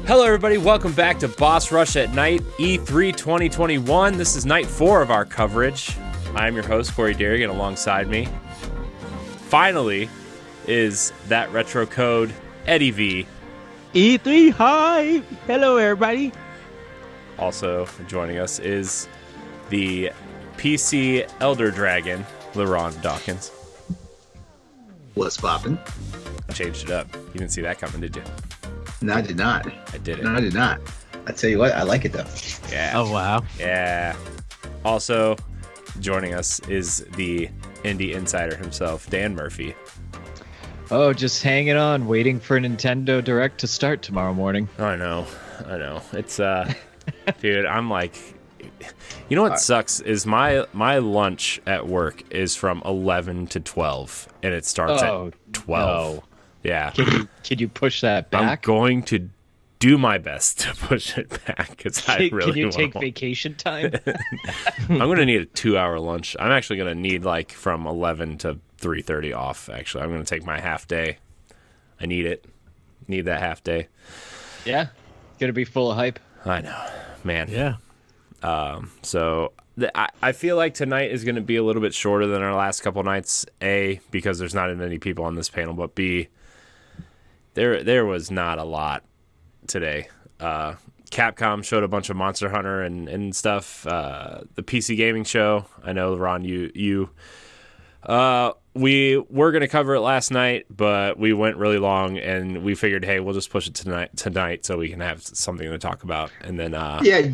Hello, everybody. Welcome back to Boss Rush at Night, E3 2021. This is night 4 of our coverage. I'm your host, Corey Derrigan, alongside me. Finally is that retro code, Eddie V. E3 hi! Hello, everybody. Also joining us is the PC Elder Dragon, LeRon Dawkins. What's poppin'? I changed it up. You didn't see that coming, did you? No, I did not. I did it. No, I did not. I tell you what, I like it though. Yeah. Oh, wow. Yeah. Also joining us is the indie insider himself, Dan Murphy. Oh, just hanging on, waiting for Nintendo Direct to start tomorrow morning. I know. It's dude, I'm like, you know what sucks is my lunch at work is from 11 to 12 and it starts at 12. No. Yeah. Can you push that back? I'm going to do my best to push it back because I really Can you take won't. vacation time? I'm going to need a 2-hour lunch. I'm actually going to need like from 11 to 3:30 off, actually. I'm going to take my half day. I need it. Need that half day. Yeah. Gonna be full of hype. I know, man. Yeah. So I feel like tonight is going to be a little bit shorter than our last couple nights. A, because there's not as many people on this panel, but B, there was not a lot today. Capcom showed a bunch of Monster Hunter and stuff. The PC gaming show. I know, Ron, you we were going to cover it last night, but we went really long, and we figured, hey, we'll just push it tonight so we can have something to talk about. And then Yeah,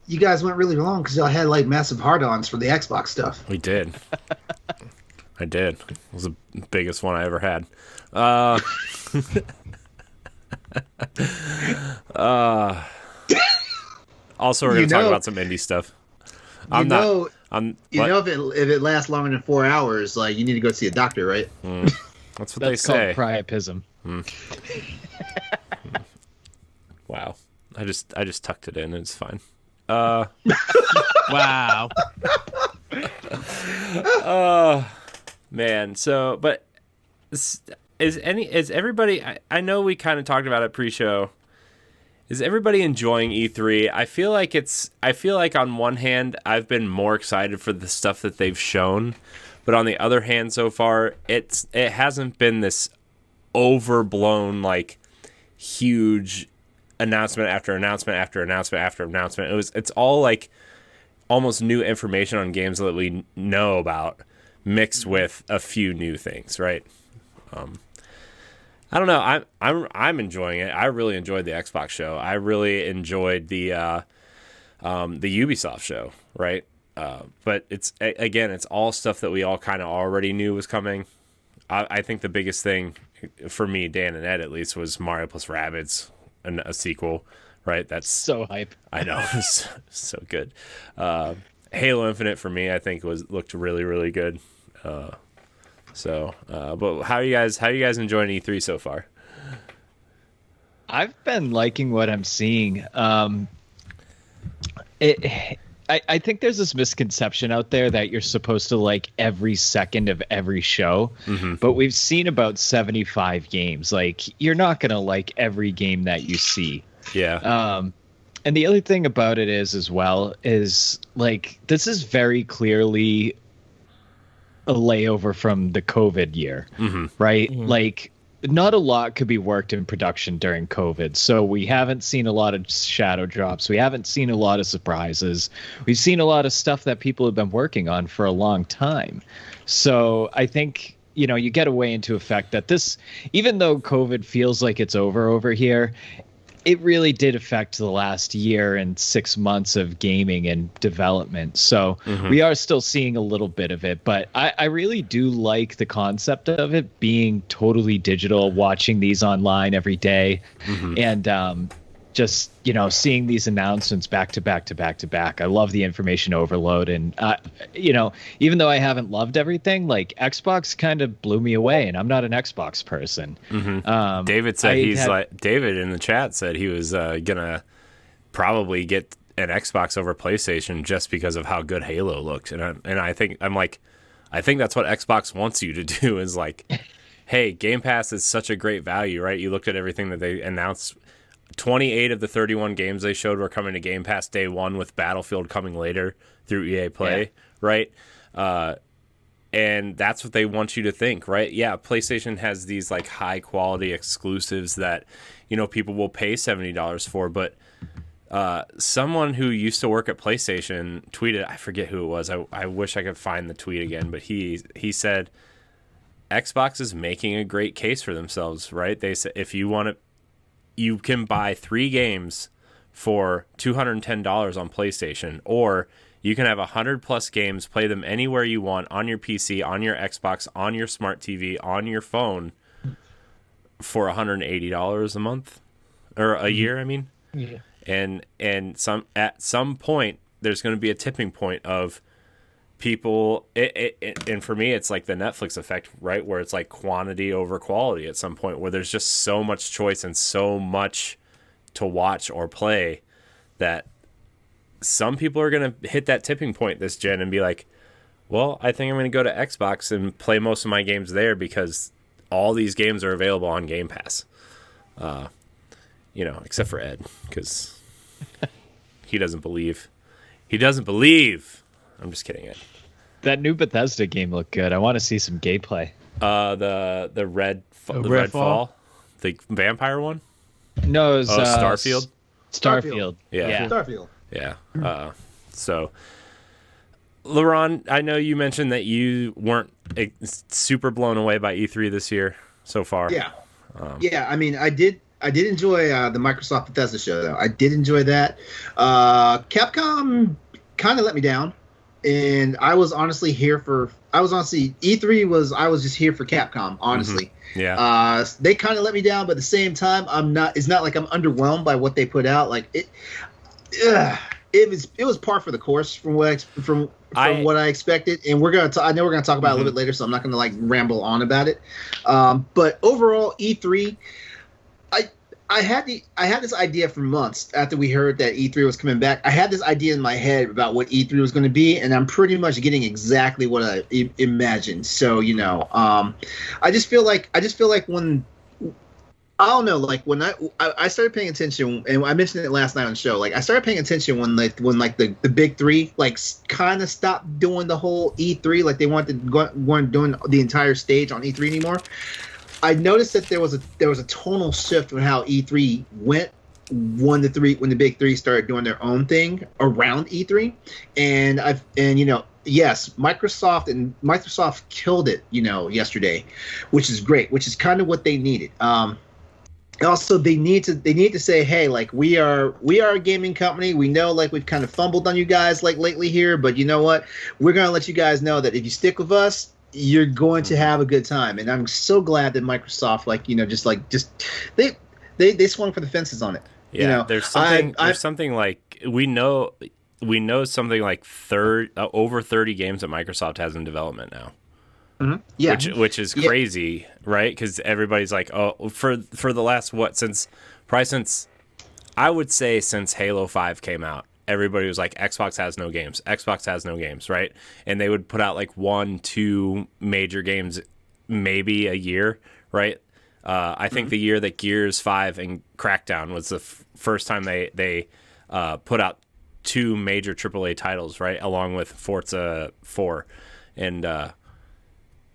you guys went really long because y'all had like massive hard-ons for the Xbox stuff. we did. I did. It was the biggest one I ever had. Also, we're going to talk about some indie stuff. If it lasts longer than 4 hours, like you need to go see a doctor, right? That's what they say. That's called priapism. Wow. I just tucked it in and it's fine. Wow. Man. So, but is everybody? I know we kind of talked about it pre-show. Is everybody enjoying E3? I feel like on one hand, I've been more excited for the stuff that they've shown, but on the other hand, so far, it hasn't been this overblown, like, huge announcement after announcement after announcement after announcement. It's all like almost new information on games that we know about, mixed with a few new things, right? I don't know. I'm enjoying it. I really enjoyed the Xbox show. I really enjoyed the Ubisoft show, right? But it's all stuff that we all kind of already knew was coming. I think the biggest thing for me, Dan and Ed at least, was Mario plus Rabbids, a sequel, right? That's So hype. I know, it's so good. Halo Infinite for me, I think looked really, really good. But how are you guys enjoying E3 so far? I've been liking what I'm seeing. I think there's this misconception out there that you're supposed to like every second of every show, but we've seen about 75 games. Like, you're not going to like every game that you see. Yeah. And the other thing about it is like, this is very clearly a layover from the COVID year, right? Like, not a lot could be worked in production during COVID. So we haven't seen a lot of shadow drops. We haven't seen a lot of surprises. We've seen a lot of stuff that people have been working on for a long time. So I think, you get away into effect that this, even though COVID feels like it's over here, it really did affect the last year and 6 months of gaming and development. So we are still seeing a little bit of it, but I really do like the concept of it being totally digital, watching these online every day, and just, seeing these announcements back to back to back to back. I love the information overload. And, even though I haven't loved everything, like, Xbox kind of blew me away, and I'm not an Xbox person. David said David in the chat said he was going to probably get an Xbox over PlayStation just because of how good Halo looked. And I think that's what Xbox wants you to do is like, hey, Game Pass is such a great value, right? You looked at everything that they announced 28 of the 31 games they showed were coming to Game Pass day one, with Battlefield coming later through EA Play, right? And that's what they want you to think, right? Yeah, PlayStation has these like high quality exclusives that, you know, people will pay $70 for, but someone who used to work at PlayStation tweeted, I forget who it was. I wish I could find the tweet again, but he said Xbox is making a great case for themselves, right? They said if you want to, you can buy 3 games for $210 on PlayStation, or you can have 100 plus games, play them anywhere you want on your PC, on your Xbox, on your smart TV, on your phone for $180 a month or a year. I mean, Yeah. and at some point there's going to be a tipping point of people. And for me, it's like the Netflix effect, right? Where it's like quantity over quality at some point, where there's just so much choice and so much to watch or play that some people are going to hit that tipping point this gen and be like, well, I think I'm going to go to Xbox and play most of my games there because all these games are available on Game Pass. You know, except for Ed, because he doesn't believe. He doesn't believe. I'm just kidding, Ed. That new Bethesda game looked good. I want to see some gameplay. The Redfall, the vampire one. No, it was Starfield. Starfield. Yeah. Starfield. Yeah. So, LeRon, I know you mentioned that you weren't super blown away by E3 this year so far. Yeah. Yeah. I mean, I did enjoy the Microsoft Bethesda show, though. I did enjoy that. Capcom kind of let me down, and I was honestly E3 was. I was just here for Capcom, honestly. Mm-hmm. Yeah. They kind of let me down, but at the same time, I'm not. It's not like I'm underwhelmed by what they put out. Like it. It was par for the course from what I expected, and I know we're gonna talk about it a little bit later, so I'm not gonna like ramble on about it. But overall, E3, I had this idea for months after we heard that E3 was coming back. I had this idea in my head about what E3 was going to be, and I'm pretty much getting exactly what I imagined. So I just feel like when. I don't know, like when I started paying attention, and I mentioned it last night on the show. Like I started paying attention when the big three like kind of stopped doing the whole E3, like they weren't doing the entire stage on E3 anymore. I noticed that there was a tonal shift in how E3 went when the big three started doing their own thing around E3, yes, Microsoft killed it, yesterday, which is great, which is kind of what they needed. Also, they need to say, hey, like we are a gaming company. We know like we've kind of fumbled on you guys like lately here, but you know what? We're gonna let you guys know that if you stick with us, you're going to have a good time. And I'm so glad that Microsoft they swung for the fences on it. Yeah, there's something like we know something like over 30 games that Microsoft has in development now. Mm-hmm. Yeah, which is crazy, right? Because everybody's like, oh, for the last since I would say since Halo 5 came out, everybody was like, Xbox has no games, right? And they would put out like 1-2 major games maybe a year, right? I think the year that Gears 5 and Crackdown was the first time they put out 2 major AAA titles, right, along with Forza 4, and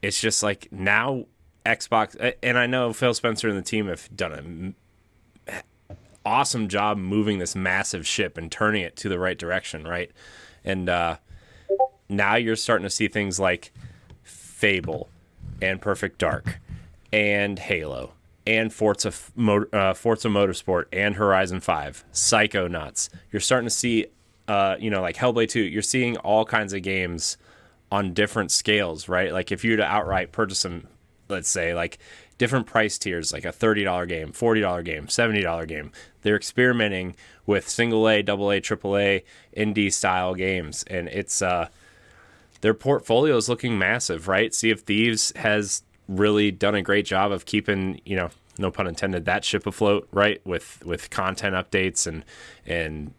it's just like now Xbox, and I know Phil Spencer and the team have done an awesome job moving this massive ship and turning it to the right direction, right? And now you're starting to see things like Fable and Perfect Dark and Halo and Forza Motorsport and Horizon 5, Psychonauts. You're starting to see, like Hellblade 2. You're seeing all kinds of games on different scales, right? Like if you were to outright purchase them, let's say like different price tiers, like a $30 game, $40 game, $70 game. They're experimenting with single A, double A, triple A, indie style games, and it's their portfolio is looking massive, right? Sea of Thieves has really done a great job of keeping, no pun intended, that ship afloat, right? With content updates and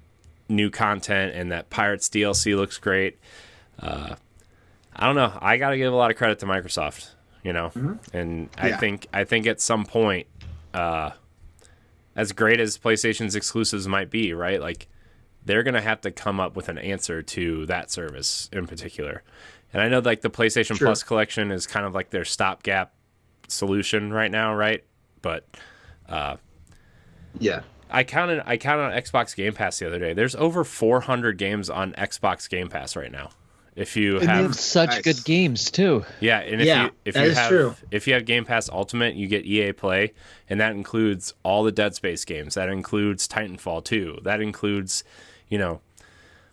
new content, and that Pirates DLC looks great. I don't know. I got to give a lot of credit to Microsoft, and I think at some point, as great as PlayStation's exclusives might be, right? Like, they're going to have to come up with an answer to that service in particular. And I know like the PlayStation Plus collection is kind of like their stopgap solution right now, right? But yeah, I counted on Xbox Game Pass the other day. There's over 400 games on Xbox Game Pass right now. If you and have, they have such good games too. Yeah, and if you have Game Pass Ultimate, you get EA Play, and that includes all the Dead Space games. That includes Titanfall 2. That includes,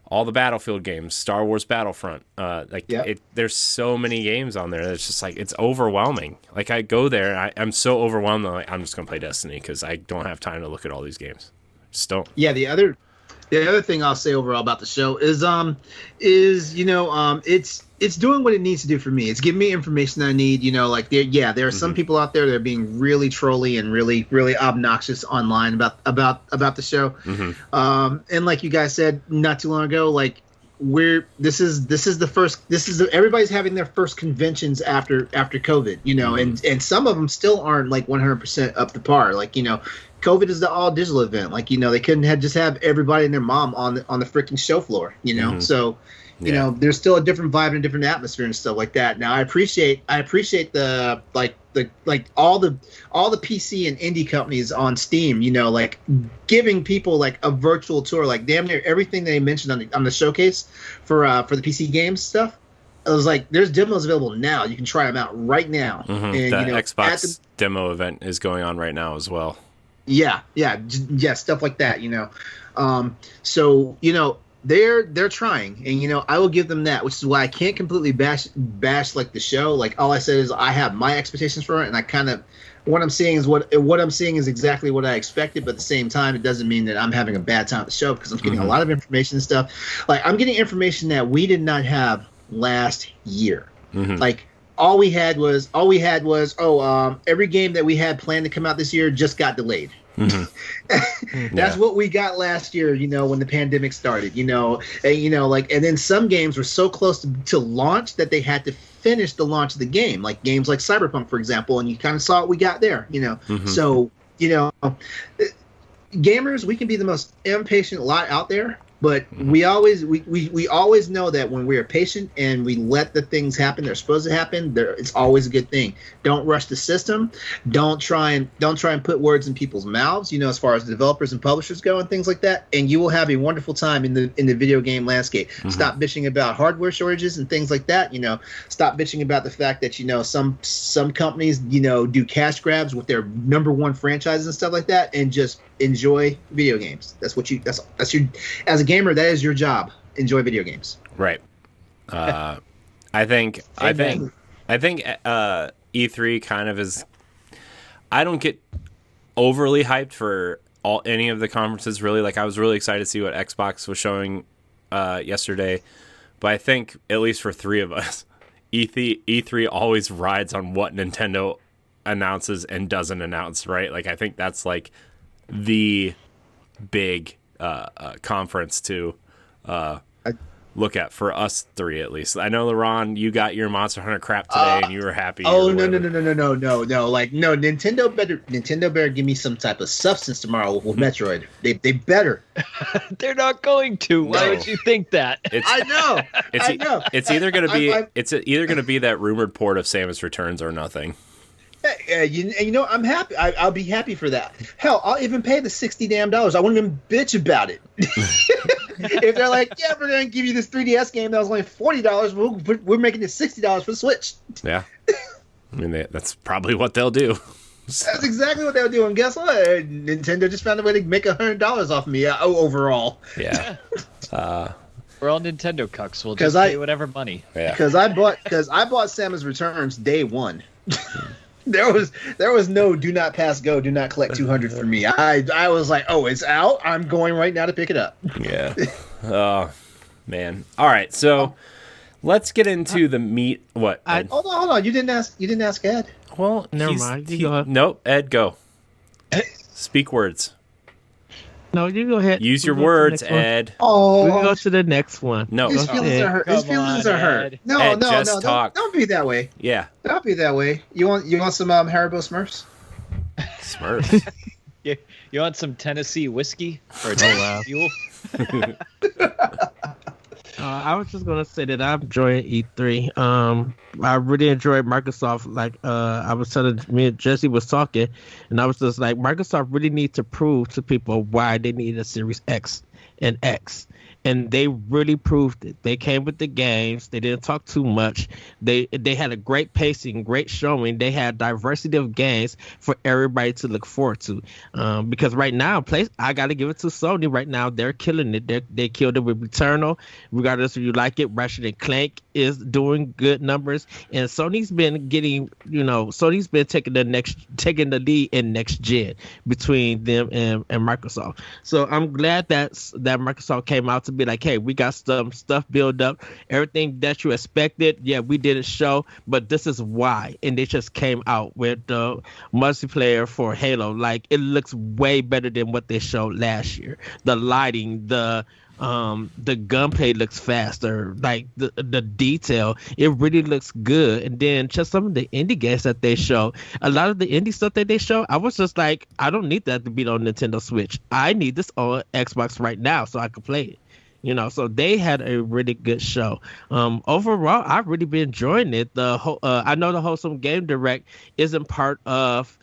all the Battlefield games, Star Wars Battlefront. There's so many games on there. It's just like, it's overwhelming. Like, I go there, and I'm so overwhelmed. I'm just gonna play Destiny because I don't have time to look at all these games. Just don't. Yeah, the other thing I'll say overall about the show is it's doing what it needs to do for me. It's giving me information that I need. There are some people out there that are being really trolly and really, really obnoxious online about the show. Mm-hmm. And like you guys said not too long ago, like everybody's having their first conventions after COVID, and some of them still aren't like 100% up to par. Like, COVID is the all digital event. Like, they couldn't just have everybody and their mom on the freaking show floor, Mm-hmm. So, there's still a different vibe and a different atmosphere and stuff like that. Now, I appreciate the all the PC and indie companies on Steam, like giving people like a virtual tour, like damn near everything they mentioned on the showcase for the PC games stuff. I was like, there's demos available now. You can try them out right now. Mm-hmm. And the Xbox demo event is going on right now as well. Yeah, stuff like that, So, they're trying, and I will give them that, which is why I can't completely bash like the show. Like, all I said is I have my expectations for it, and I kind of what I'm seeing is exactly what I expected. But at the same time, it doesn't mean that I'm having a bad time at the show because I'm getting a lot of information and stuff. Like, I'm getting information that we did not have last year. Mm-hmm. Like, all we had was every game that we had planned to come out this year just got delayed. Mm-hmm. That's what we got last year, when the pandemic started, and then some games were so close to launch that they had to finish the launch of the game, like games like Cyberpunk, for example, and you kind of saw what we got there, Mm-hmm. So, gamers, we can be the most impatient lot out there. But we always know that when we are patient and we let the things happen they're supposed to happen, it's always a good thing. Don't rush the system. Don't try and put words in people's mouths, as far as developers and publishers go and things like that. And you will have a wonderful time in the video game landscape. Mm-hmm. Stop bitching about hardware shortages and things like that. Stop bitching about the fact that some companies do cash grabs with their number one franchises and stuff like that, and just enjoy video games. That's your, as a gamer, that is your job. Enjoy video games. Right. I think E3 kind of is. I don't get overly hyped for any of the conferences really. Like, I was really excited to see what Xbox was showing yesterday, but I think at least for three of us, E3 always rides on what Nintendo announces and doesn't announce. Right. Like, I think that's like the big conference to look at for us three, at least. I know, LeRon, you got your Monster Hunter crap today and you were happy. Oh, no. Like, no, Nintendo better give me some type of substance tomorrow with Metroid. They better. They're not going to. Why would you think that? I know. It's either going to be that rumored port of Samus Returns or nothing. I'm happy. I'll be happy for that. Hell, I'll even pay the $60 damn. I won't even bitch about it. If they're like, yeah, we're gonna give you this 3DS game that was only $40, we're making it $60 for the Switch. Yeah, I mean that's probably what they'll do. So. That's exactly what they'll do. And guess what? Nintendo just found a way to make $100 off of me overall. Yeah. We're all Nintendo cucks. We'll just pay whatever money. Yeah. Because I bought Samus Returns day one. There was no do not pass go, do not collect 200 for me. I was like, oh, it's out. I'm going right now to pick it up. Yeah. Oh, man. All right, so let's get into the meat. What? Hold on. You didn't ask Ed. Well, never mind. Nope. Ed, go. Speak words. No, you go ahead. Use your words, Ed. Oh, we can go to the next one. No, his feelings are hurt. His feelings are hurt. No, Ed, no. Talk. Don't be that way. Yeah. Don't be that way. You want some Haribo Smurfs? Smurfs. You You want some Tennessee whiskey or wow. fuel? I was just gonna say that I'm enjoying E3. I really enjoyed Microsoft. Like, I was telling me and Jesse was talking, and I was just like, Microsoft really needs to prove to people why they need a Series X and X. And they really proved it. They came with the games. They didn't talk too much. They had a great pacing, great showing. They had diversity of games for everybody to look forward to. Because right now, I got to give it to Sony. Right now, they're killing it. They killed it with Returnal. Regardless if you like it, Ratchet and Clank is doing good numbers. And Sony's been getting, Sony's been taking the lead in next gen between them and Microsoft. So I'm glad that Microsoft came out to be like, hey, we got some stuff built up, everything that you expected. Yeah, we didn't show, but this is why. And they just came out with the multiplayer for Halo. Like, it looks way better than what they showed last year. The lighting, the gunplay looks faster, like the detail, it really looks good. And then just some of the indie games that they show, a lot of the indie stuff that they show, I was just like, I don't need that to be on Nintendo Switch. I need this on Xbox right now so I can play it. So they had a really good show. Overall, I've really been enjoying it. The whole, I know the Wholesome Game Direct isn't part of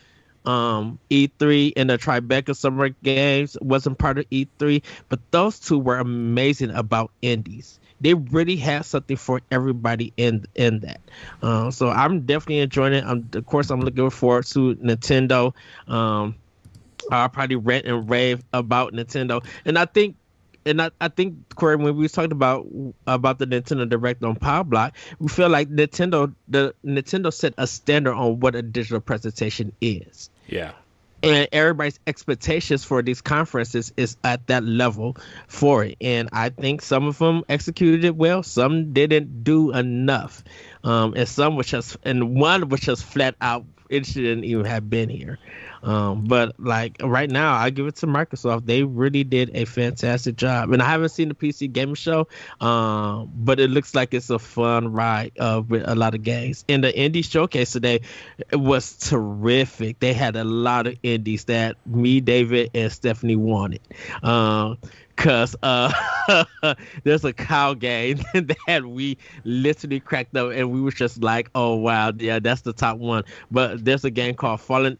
E3, and the Tribeca Summer Games wasn't part of E3, but those two were amazing about indies. They really had something for everybody in that. So I'm definitely enjoying it. Of course, I'm looking forward to Nintendo. I'll probably rant and rave about Nintendo, and I think, Corey, when we was talking about the Nintendo Direct on Power Block, we feel like Nintendo set a standard on what a digital presentation is. Yeah. And everybody's expectations for these conferences is at that level for it. And I think some of them executed it well, some didn't do enough. And one was just flat out, it shouldn't even have been here. But like right now, I give it to Microsoft. They really did a fantastic job. And I haven't seen the PC Gaming Show, but it looks like it's a fun ride with a lot of games. And the Indie Showcase today, it was terrific. They had a lot of indies that me, David, and Stephanie wanted. Because there's a cow game that we literally cracked up, and we was just like, oh wow, yeah, that's the top one. But there's a game called Fallen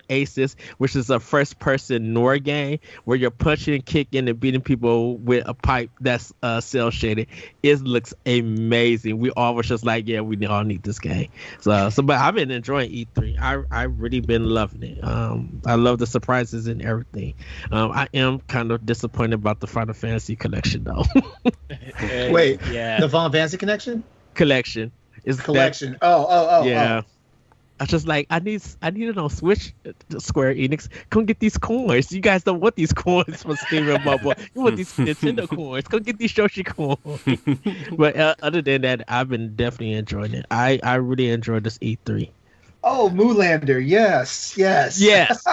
Aces, which is a first person Nor game where you're punching, kicking, and beating people with a pipe that's cell shaded. It looks amazing. We all was just like, yeah, we all need this game. So but I've been enjoying E3. I really been loving it. I love the surprises and everything. I am kind of disappointed about the Final Fantasy collection though. Wait, yeah, the Final Fantasy collection is collection. Oh, yeah. I just like, I need it on Switch. Square Enix, come get these coins. You guys don't want these coins from Steam and Bubble. You want these Nintendo coins. Come get these Shoshi coins. But other than that, I've been definitely enjoying it. I really enjoyed this E3. Oh, Moolander, yes. Yeah. It's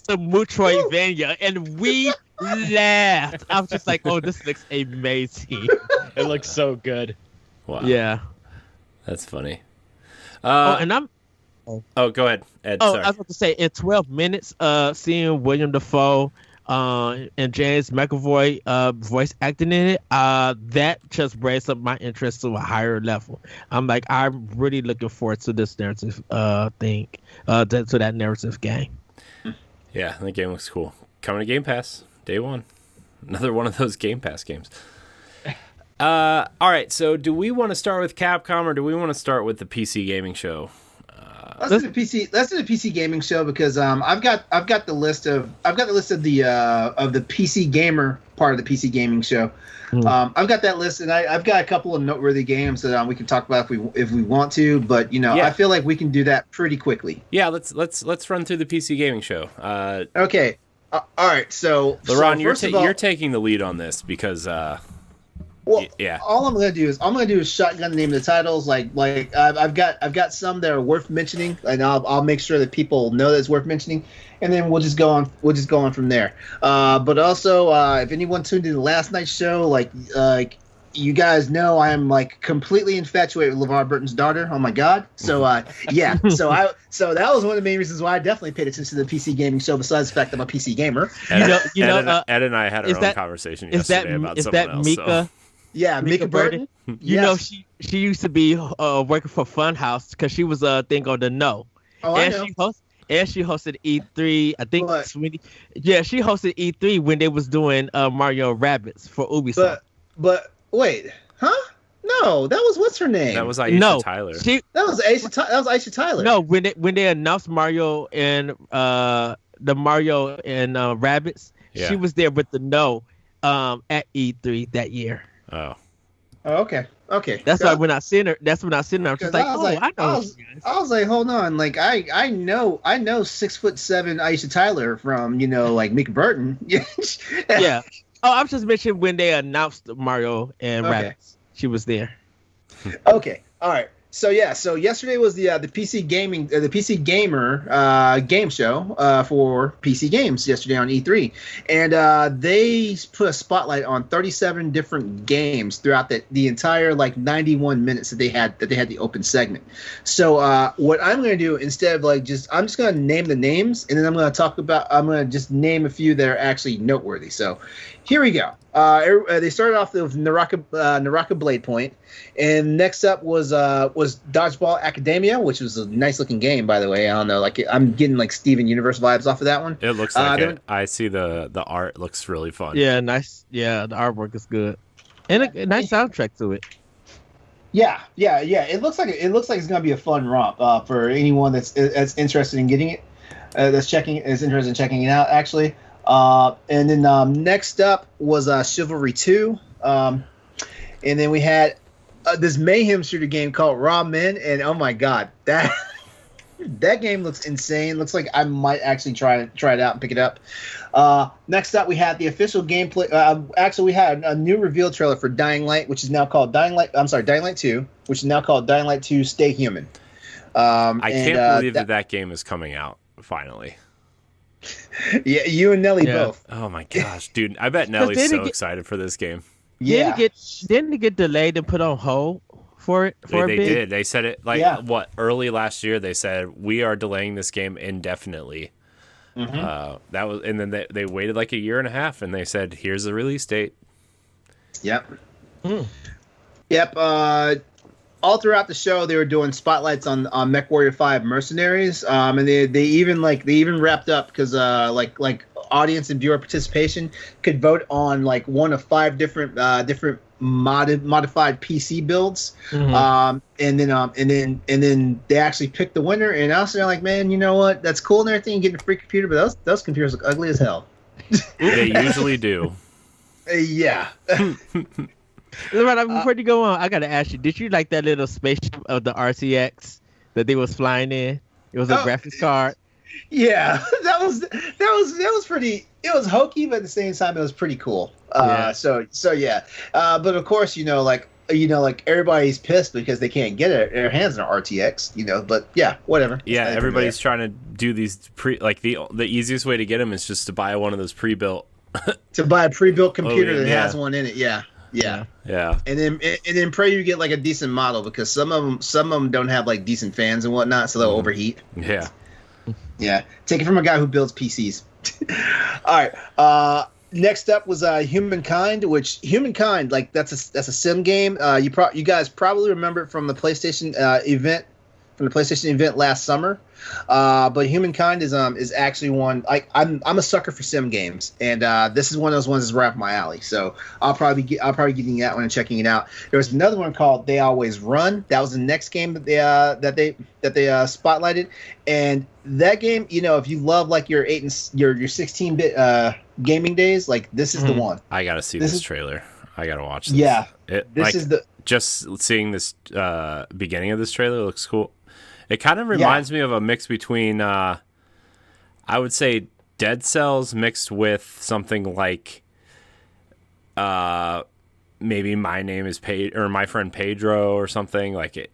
the Metroidvania, and we laughed. I was just like, oh, this looks amazing. It looks so good. Wow. Yeah. That's funny. Go ahead, Ed. Oh, sorry. I was about to say, in 12 minutes, seeing William Dafoe and James McAvoy voice acting in it, that just raised up my interest to a higher level. I'm really looking forward to this narrative thing, to that narrative game. Yeah, the game looks cool. Coming to Game Pass, day one. Another one of those Game Pass games. All right, so do we want to start with Capcom or do we want to start with the PC gaming show? Let's do the PC gaming show because I've got the list of the PC gamer part of the PC gaming show. I've got that list, and I've got a couple of noteworthy games that we can talk about if we want to, but I feel like we can do that pretty quickly. Yeah, let's run through the PC gaming show. Okay, all right. So LeRon, you're taking the lead on this because. Yeah. All I'm gonna do is shotgun the name of the titles. Like I've got some that are worth mentioning, and I'll make sure that people know that it's worth mentioning, and then we'll just go on from there. But also, if anyone tuned in last night's show, you guys know I am like completely infatuated with LeVar Burton's daughter. Oh my god! So yeah, so that was one of the main reasons why I definitely paid attention to the PC gaming show. Besides the fact that I'm a PC gamer. Ed and I had our own conversation yesterday about someone else. Mika? So. Yeah, Mika Burton. You know she used to be working for Funhouse because she was a thing on the No. Oh, and I know. She hosted E3. I think she hosted E3 when they was doing Mario Rabbids for Ubisoft. But wait, huh? No, that was what's her name? That was Aisha Tyler. That was Aisha Tyler. No, when they announced Mario and the Mario and Rabbids, she was there with the No at E3 that year. Oh, okay. That's why when I seen her, I'm just like, I know. I was like, hold on, like I know 6'7" Aisha Tyler from like Mika Burton. Yeah. Oh, I was just mentioning when they announced Mario and Rabbids, she was there. Okay. All right. So yesterday was the PC gaming the PC gamer game show for PC games yesterday on E3, and they put a spotlight on 37 different games throughout the entire 91 minutes that they had the open segment. So what I'm going to do instead of I'm just going to name the names, and then I'm going to just name a few that are actually noteworthy. So here we go. They started off with Naraka Blade Point, and next up was Dodgeball Academia, which was a nice looking game, by the way. I don't know, I'm getting Steven Universe vibes off of that one. It looks like it. I see the art looks really fun. Yeah, nice. Yeah, the artwork is good, and a nice soundtrack to it. Yeah. It looks like it's gonna be a fun romp for anyone that's interested in getting it, is interested in checking it out actually. And then next up was Chivalry 2. And then we had this mayhem shooter game called Raw Men, and oh my god, that game looks insane. Looks like I might actually try it out and pick it up. Next up, we had the official gameplay. Actually, we had a new reveal trailer for Dying Light, which is now called Dying Light 2, which is now called Dying Light 2 Stay Human. I can't believe that game is coming out finally. Yeah, you and Nelly both. Oh my gosh, dude! I bet Nelly's so excited for this game. Yeah, didn't it get delayed and put on hold for it? They did. They said it early last year. They said we are delaying this game indefinitely. Mm-hmm. That was, and then they waited a year and a half, and they said, "Here's the release date." Yep. Yep. All throughout the show, they were doing spotlights on MechWarrior 5 Mercenaries, and they even wrapped up because audience and viewer participation could vote on one of 5 different modified PC builds, and then they actually picked the winner. And I was like, man, you know what? That's cool and everything, getting a free computer, but those computers look ugly as hell. They usually do. Yeah. Before you go on, I gotta ask you: did you like that little spaceship of the RTX that they was flying in? It was a graphics card. Yeah, that was pretty. It was hokey, but at the same time, it was pretty cool. So yeah. But of course, everybody's pissed because they can't get their hands on an RTX. But yeah, whatever. Yeah, everybody's trying to do these the easiest way to get them is just to buy one of those pre-built. To buy a pre-built computer that has one in it. Yeah. Yeah. And then pray you get a decent model, because some of them don't have decent fans and whatnot, so they'll overheat. Yeah. Yeah. Take it from a guy who builds PCs. All right. Next up was Humankind, which that's a sim game. You guys probably remember it from the PlayStation event last summer. But Humankind is actually one. I'm a sucker for sim games, and this is one of those ones that's right up my alley. So I'll probably getting that one and checking it out. There was another one called They Always Run. That was the next game that they spotlighted, and that game, if you love your 16-bit gaming days, this is the one. I gotta see this trailer. I gotta watch this. Yeah, just seeing this beginning of this trailer looks cool. It kind of reminds me of a mix between, I would say, Dead Cells mixed with something like, maybe My Name Is or My Friend Pedro or something like it.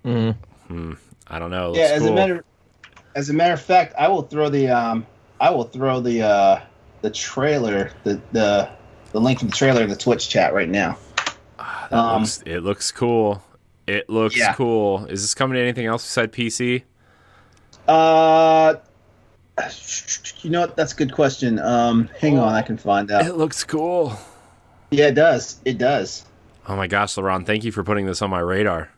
I don't know. Yeah, as a matter of fact, I will throw the trailer, the link to the trailer in the Twitch chat right now. It looks cool. It looks cool. Is this coming to anything else besides PC? You know what? That's a good question. Hang on, I can find out. It looks cool. Yeah, it does. It does. Oh my gosh, LeRon, thank you for putting this on my radar.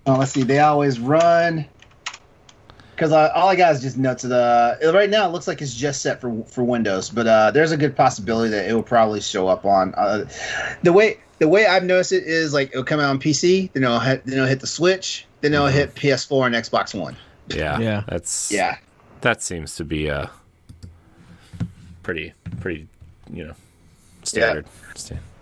Oh, let's see. They always run. Because all I got is just nuts. Right now, it looks like it's just set for Windows, but there's a good possibility that it will probably show up on. The way I've noticed it is like it'll come out on PC, then it'll hit the Switch, then it'll hit PS4 and Xbox One. Yeah. That seems to be pretty standard.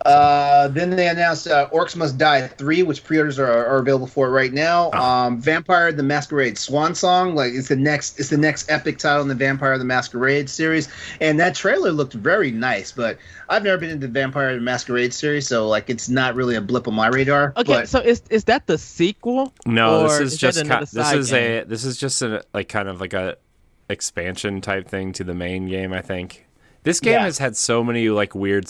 Then they announced Orcs Must Die 3, which pre-orders are available for right now. Vampire the Masquerade Swan Song, like it's the next epic title in the Vampire the Masquerade series, and that trailer looked very nice. But I've never been into the Vampire the Masquerade series, so like it's not really a blip on my radar. Okay, so is that the sequel? No, this is just a like kind of like a expansion type thing to the main game. I think this game has had so many like weird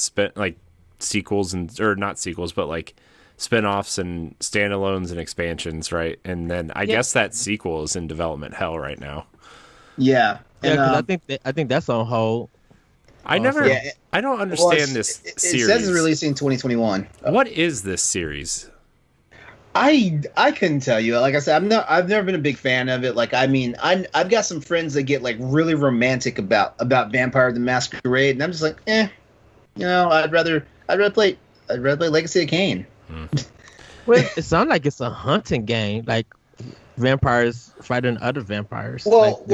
sequels or not sequels, but like spin-offs and standalones and expansions, right? And then I guess that sequel is in development hell right now. Yeah, because I think that's on hold. I don't understand this series. It says it's releasing 2021. What is this series? I couldn't tell you. Like I said, I've never been a big fan of it. Like, I mean, I've got some friends that get like really romantic about Vampire the Masquerade, and I'm just like, I'd rather play Legacy of Kain. Well, it sounds like it's a hunting game, like vampires fighting other vampires. Well,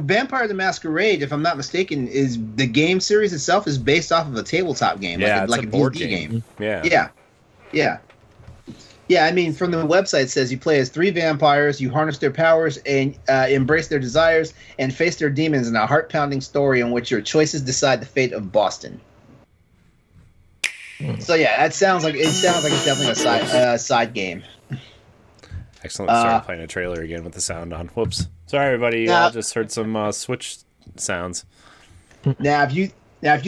Vampire the Masquerade, if I'm not mistaken, is the game series itself is based off of a tabletop game, like a board game. Yeah, I mean, from the website, it says you play as 3 vampires, you harness their powers and embrace their desires and face their demons in a heart-pounding story in which your choices decide the fate of Boston. So yeah, it sounds like it's definitely a side game. Excellent. Started playing a trailer again with the sound on. Whoops. Sorry, everybody. I just heard some Switch sounds. Now, if you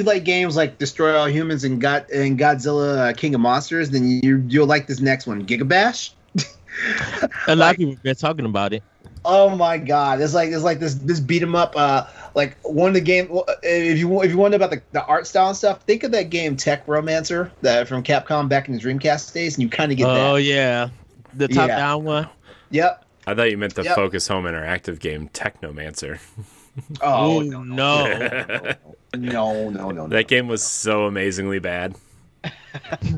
like games like Destroy All Humans and Godzilla King of Monsters, then you'll like this next one, Giga Bash. A lot of people have been talking about it. Oh my god, it's like this beat 'em up. Like one of the game. If you wonder about the art style and stuff, think of that game Tech Romancer that from Capcom back in the Dreamcast days, and you kind of get that. Oh yeah, the top down one. Yep. I thought you meant the Focus Home Interactive game Technomancer. Oh no. That game was so amazingly bad.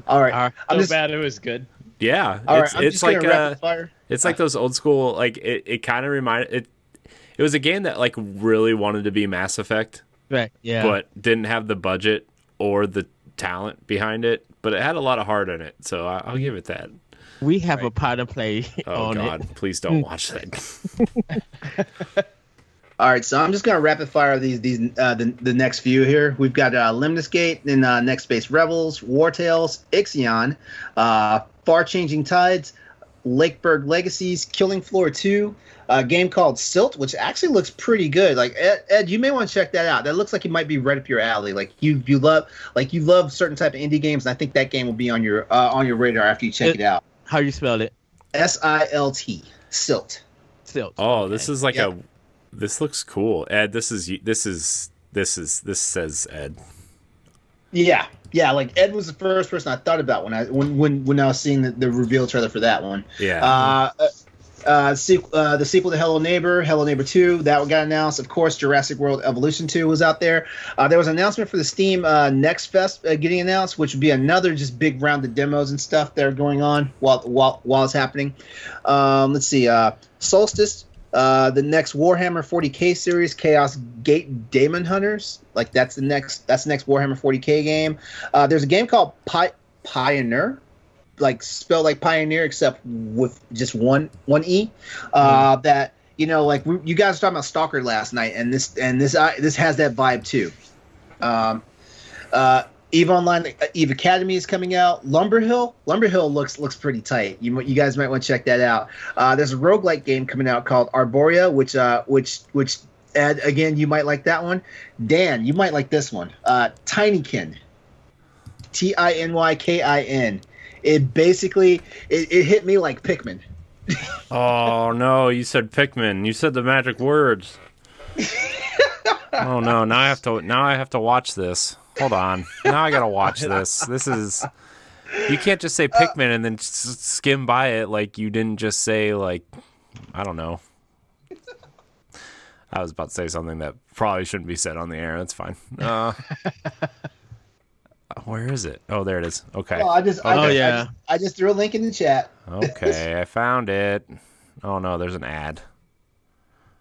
All right, so bad it was good. Yeah, it's like it's like those old school. Like it kind of reminded it. It was a game that like really wanted to be Mass Effect, right? Yeah, but didn't have the budget or the talent behind it. But it had a lot of heart in it, so I'll give it that. We have a part to play. Oh God, please don't watch that. All right, so I'm just gonna rapid fire the next few here. We've got Lemnis Gate, then Next Space Rebels, War Tales, Ixion, Far Changing Tides, Lakeburg Legacies, Killing Floor 2, a game called Silt, which actually looks pretty good. Like Ed, you may want to check that out. That looks like it might be right up your alley. Like you love certain type of indie games, and I think that game will be on your radar after you check it out. How you spell it? SILT. Silt. Silt. Oh, this is like This looks cool, Ed. This says Ed. Yeah. Like Ed was the first person I thought about when I was seeing the reveal trailer for that one. Yeah. The sequel to Hello Neighbor 2, that one got announced. Of course, Jurassic World Evolution 2 was out there. There was an announcement for the Steam Next Fest getting announced, which would be another just big round of demos and stuff that are going on while it's happening. Let's see. Solstice. The next Warhammer 40K series, Chaos Gate Daemon Hunters. Like that's the next Warhammer 40K game. There's a game called Pioneer, like spelled like Pioneer except with just one E. That like you guys were talking about Stalker last night, and this has that vibe too. EVE Online, EVE Academy is coming out. Lumberhill looks pretty tight. You guys might want to check that out. There's a roguelike game coming out called Arborea, which Ed, again, you might like that one. Dan, you might like this one. Tinykin. Tinykin. It basically it hit me like Pikmin. Oh no, you said Pikmin. You said the magic words. Oh no, now I have to watch this. Hold on. Now I gotta watch this. This is. You can't just say Pikmin and then skim by it like you didn't just say, like, I don't know. I was about to say something that probably shouldn't be said on the air. That's fine. Where is it? Oh, there it is. Okay. Well, I just threw a link in the chat. Okay, I found it. Oh no, there's an ad.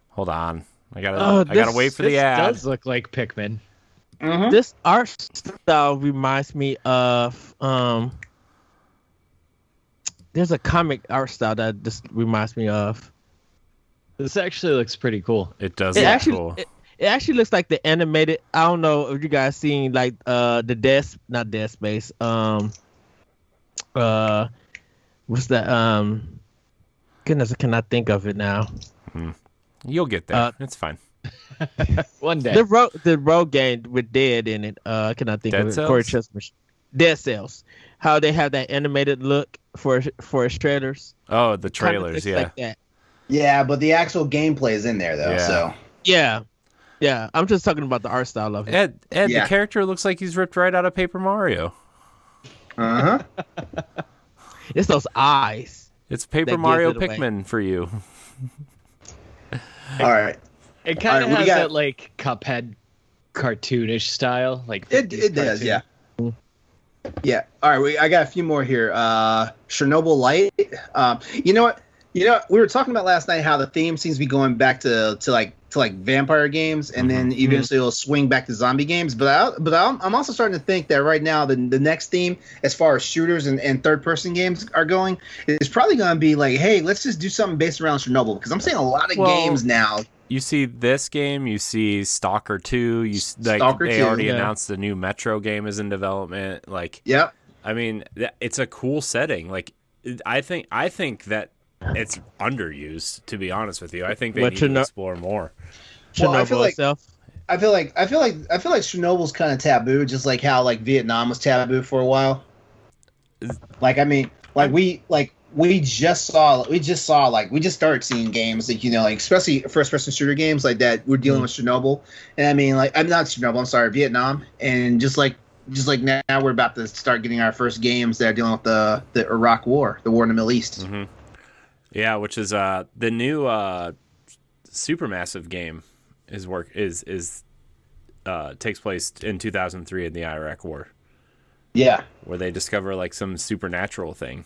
Hold on. I gotta wait for the ad. This does look like Pikmin. Mm-hmm. This art style reminds me of there's a comic art style that this reminds me of. This actually looks pretty cool. It does look cool. It actually looks like the animated. I don't know if you guys seen like not Dead Space. What's that? Goodness, I cannot think of it now. You'll get there. It's fine. One day. The road game with Dead in it. I cannot think Dead of Cells? it. Corey Chestnut. Dead Cells. How they have that animated look for its trailers. Oh, the trailers, yeah. Like that. Yeah, but the actual gameplay is in there though. Yeah. So Yeah. I'm just talking about the art style of it. Ed, Yeah. the character looks like he's ripped right out of Paper Mario. It's those eyes. It's Paper That Mario gives it away. Pikmin for you. All right. It kind of All right, has that like Cuphead cartoonish style. Like It 50s does, cartoon. yeah. Yeah. All right, I got a few more here. Chernobyl Light. You know what? We were talking about last night how the theme seems to be going back to vampire games, and then eventually it'll swing back to zombie games. But I'm also starting to think that right now the next theme, as far as shooters and third person games are going, is probably going to be like, hey, let's just do something based around Chernobyl, because I'm seeing a lot of games now. You see this game, you see Stalker 2, they 2, already yeah. announced the new Metro game is in development. Like, Yep. I mean, it's a cool setting. Like, I think that it's underused, to be honest with you. I think they need to explore more. Well, I feel like itself. I feel like Chernobyl's kind of taboo, just like how like Vietnam was taboo for a while. Like, I mean, like we just started seeing games like, like especially first person shooter games like that. We're dealing with Chernobyl, and I mean, like, I'm not Chernobyl. I'm sorry, Vietnam, and just like now we're about to start getting our first games that are dealing with the Iraq War, the war in the Middle East. Mm-hmm. Yeah, which is the new Supermassive game takes place in 2003 in the Iraq War. Yeah, where they discover like some supernatural thing.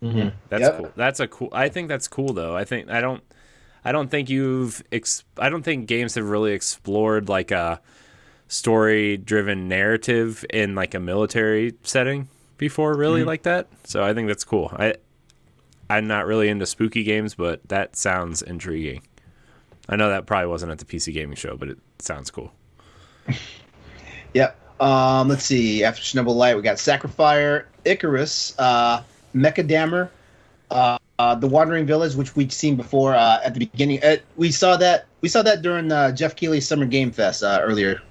Mm-hmm. That's cool. I think that's cool though. I don't think games have really explored like a story-driven narrative in like a military setting before, really, like that. So I think that's cool. I'm not really into spooky games, but that sounds intriguing. I know that probably wasn't at the PC Gaming Show, but it sounds cool. Yep. Let's see. After Chernobyl Light, we got Sacrifier, Icarus, Mechadammer, The Wandering Village, which we'd seen before at the beginning. We saw that during Jeff Keighley's Summer Game Fest earlier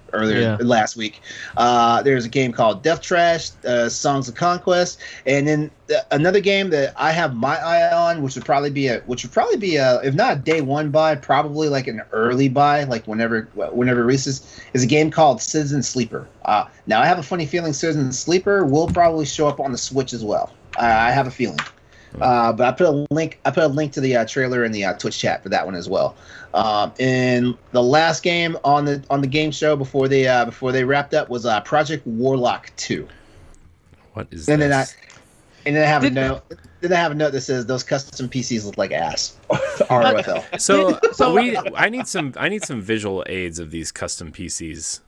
last week. There's a game called Death Trash, Songs of Conquest, and then another game that I have my eye on, which would probably be a if not a day one buy, probably like an early buy, like whenever it releases, is a game called Citizen Sleeper. Now I have a funny feeling Citizen Sleeper will probably show up on the Switch as well. I have a feeling. But I put a link to the trailer in the Twitch chat for that one as well. And the last game on the game show before they wrapped up was Project Warlock 2. What is and this? Then I have a note. Then I have a note that says those custom PCs look like ass. ROFL. So I need some visual aids of these custom PCs.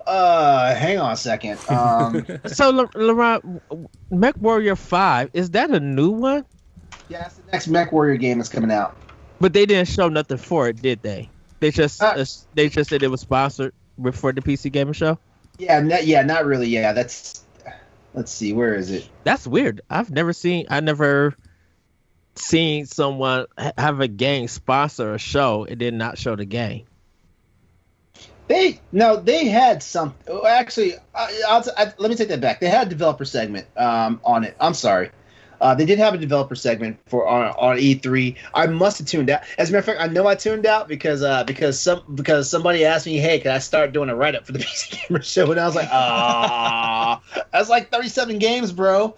Hang on a second. So, LeRon, Mech Warrior 5, is that a new one? Yeah, it's the next Mech Warrior game that's coming out. But they didn't show nothing for it, did they? They just said it was sponsored before the PC Gaming Show? Yeah, not really. Yeah, let's see, where is it? That's weird. I never seen someone have a game sponsor a show and then not show the game. They had some. Actually, let me take that back. They had a developer segment on it. I'm sorry. They did have a developer segment for on E3. I must have tuned out. As a matter of fact, I know I tuned out because somebody asked me, "Hey, can I start doing a write up for the PC Gamer Show?" And I was like, "Ah, that's like 37 games, bro."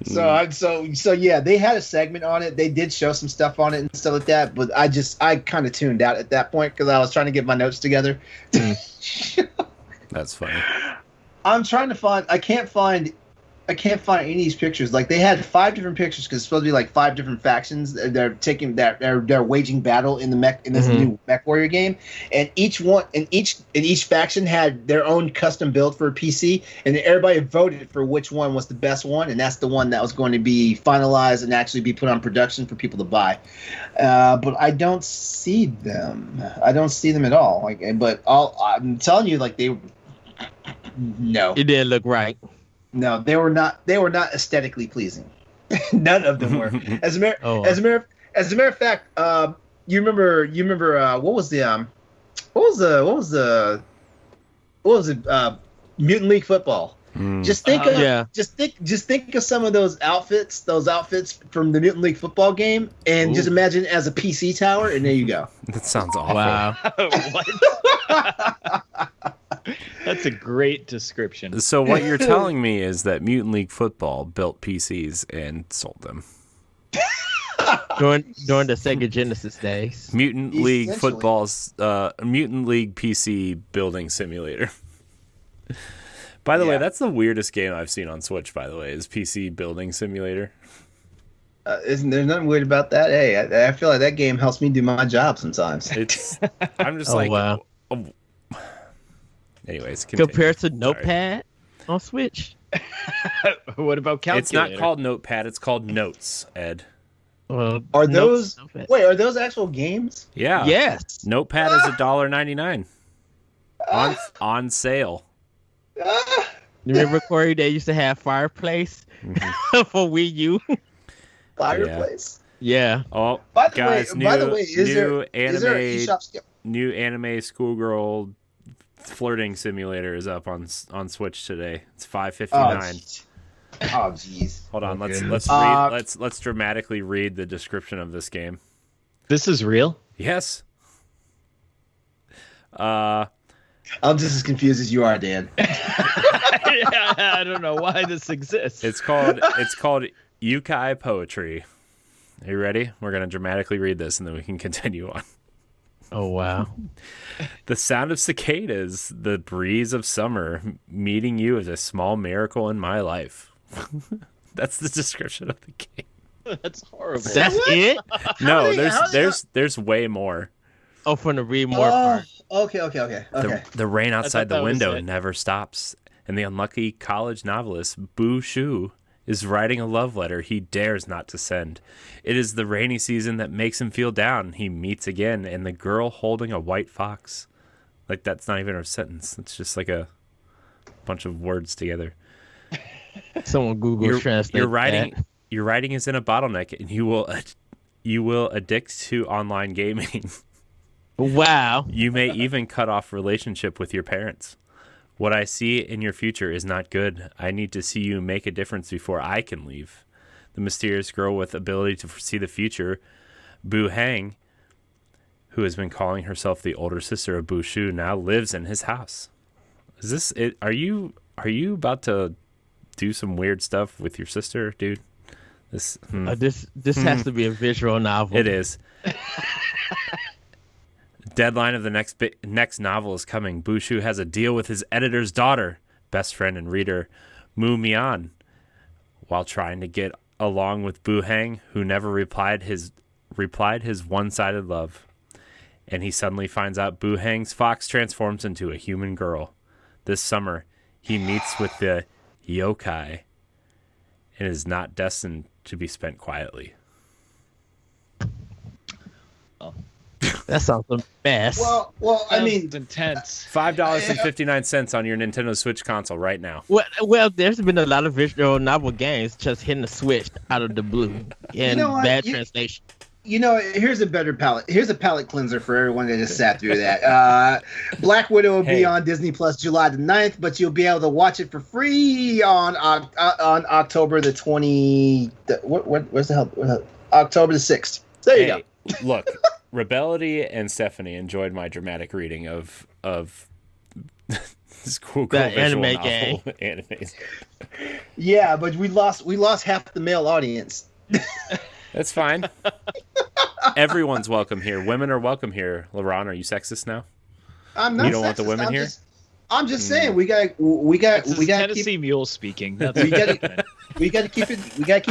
So yeah, they had a segment on it. They did show some stuff on it and stuff like that. But I kind of tuned out at that point because I was trying to get my notes together. That's funny. I'm trying to find. I can't find any of these pictures. Like they had 5 different pictures because it's supposed to be like 5 different factions. They're taking that they're waging battle in this new Mech Warrior game, and each faction had their own custom build for a PC, and everybody voted for which one was the best one, and that's the one that was going to be finalized and actually be put on production for people to buy. But I don't see them. I don't see them at all. I'm telling you, like no, It didn't look right. No, they were not aesthetically pleasing. None of them were. As a matter of fact, you remember what was Mutant League Football? Just think of some of those outfits from the Mutant League Football game, and just imagine it as a PC tower, and there you go. That sounds awful. Wow. What? That's a great description. So what you're telling me is that Mutant League Football built PCs and sold them. during the Sega Genesis days. Mutant League Football's Mutant League PC building simulator. By the way, that's the weirdest game I've seen on Switch, by the way, is PC building simulator. There's nothing weird about that. Hey, I feel like that game helps me do my job sometimes. I'm just wow. Anyways, continue. Compared to Notepad on Switch. What about calculator? It's not called Notepad, it's called Notes, Ed. Well, are those actual games? Yeah. Yes. Notepad is $1.99 on sale. You remember, Corey, they used to have Fireplace for Wii U? Fireplace? Yeah. Oh, by guys, the way, is there an eShop? New anime schoolgirl flirting simulator is up on Switch today. It's $5.59. Oh jeez. Hold on, let's dramatically read the description of this game. This is real? Yes. I'm just as confused as you are, Dan. I don't know why this exists. It's called Yukai Poetry. Are you ready? We're gonna dramatically read this and then we can continue on. Oh wow. The sound of cicadas, the breeze of summer, meeting you is a small miracle in my life. That's the description of the game. That's horrible. That's it? No, there's way more. Oh, from the read more part. Okay. The rain outside the window it. never stops, and the unlucky college novelist Bu Shu is writing a love letter he dares not to send. It is the rainy season that makes him feel down. He meets again, and the girl holding a white fox. Like, that's not even a sentence. It's just like a bunch of words together. Someone Google Translate. Your writing is in a bottleneck, and you will addict to online gaming. Wow. You may even cut off relationship with your parents. What I see in your future is not good. I need to see you make a difference before I can leave. The mysterious girl with ability to foresee the future, Bu Hang, who has been calling herself the older sister of Bu Shu, now lives in his house. Is this it? Are you about to do some weird stuff with your sister, dude? This has to be a visual novel. It is. Deadline of the next novel is coming. Bu Shu has a deal with his editor's daughter, best friend and reader, Mu Mian, while trying to get along with Bu Hang, who never replied his one-sided love. And he suddenly finds out Bu Hang's fox transforms into a human girl. This summer, he meets with the yokai and is not destined to be spent quietly. That sounds the best. Well, I mean, intense. $5.59 on your Nintendo Switch console right now. Well, there's been a lot of visual novel games just hitting the Switch out of the blue in bad translation. here's a better palate. Here's a palate cleanser for everyone that just sat through that. Black Widow will be on Disney Plus July the 9th, but you'll be able to watch it for free on October the 20. Where's the hell? October the 6th. There you go. Look, Rebellity and Stephanie enjoyed my dramatic reading of this cool visual anime novel animes. Yeah, but we lost half the male audience. That's fine. Everyone's welcome here. Women are welcome here. LeRon, are you sexist now? I'm not. You don't sexist. want the women here? I'm just saying we got Tennessee Mule speaking. That's we got to keep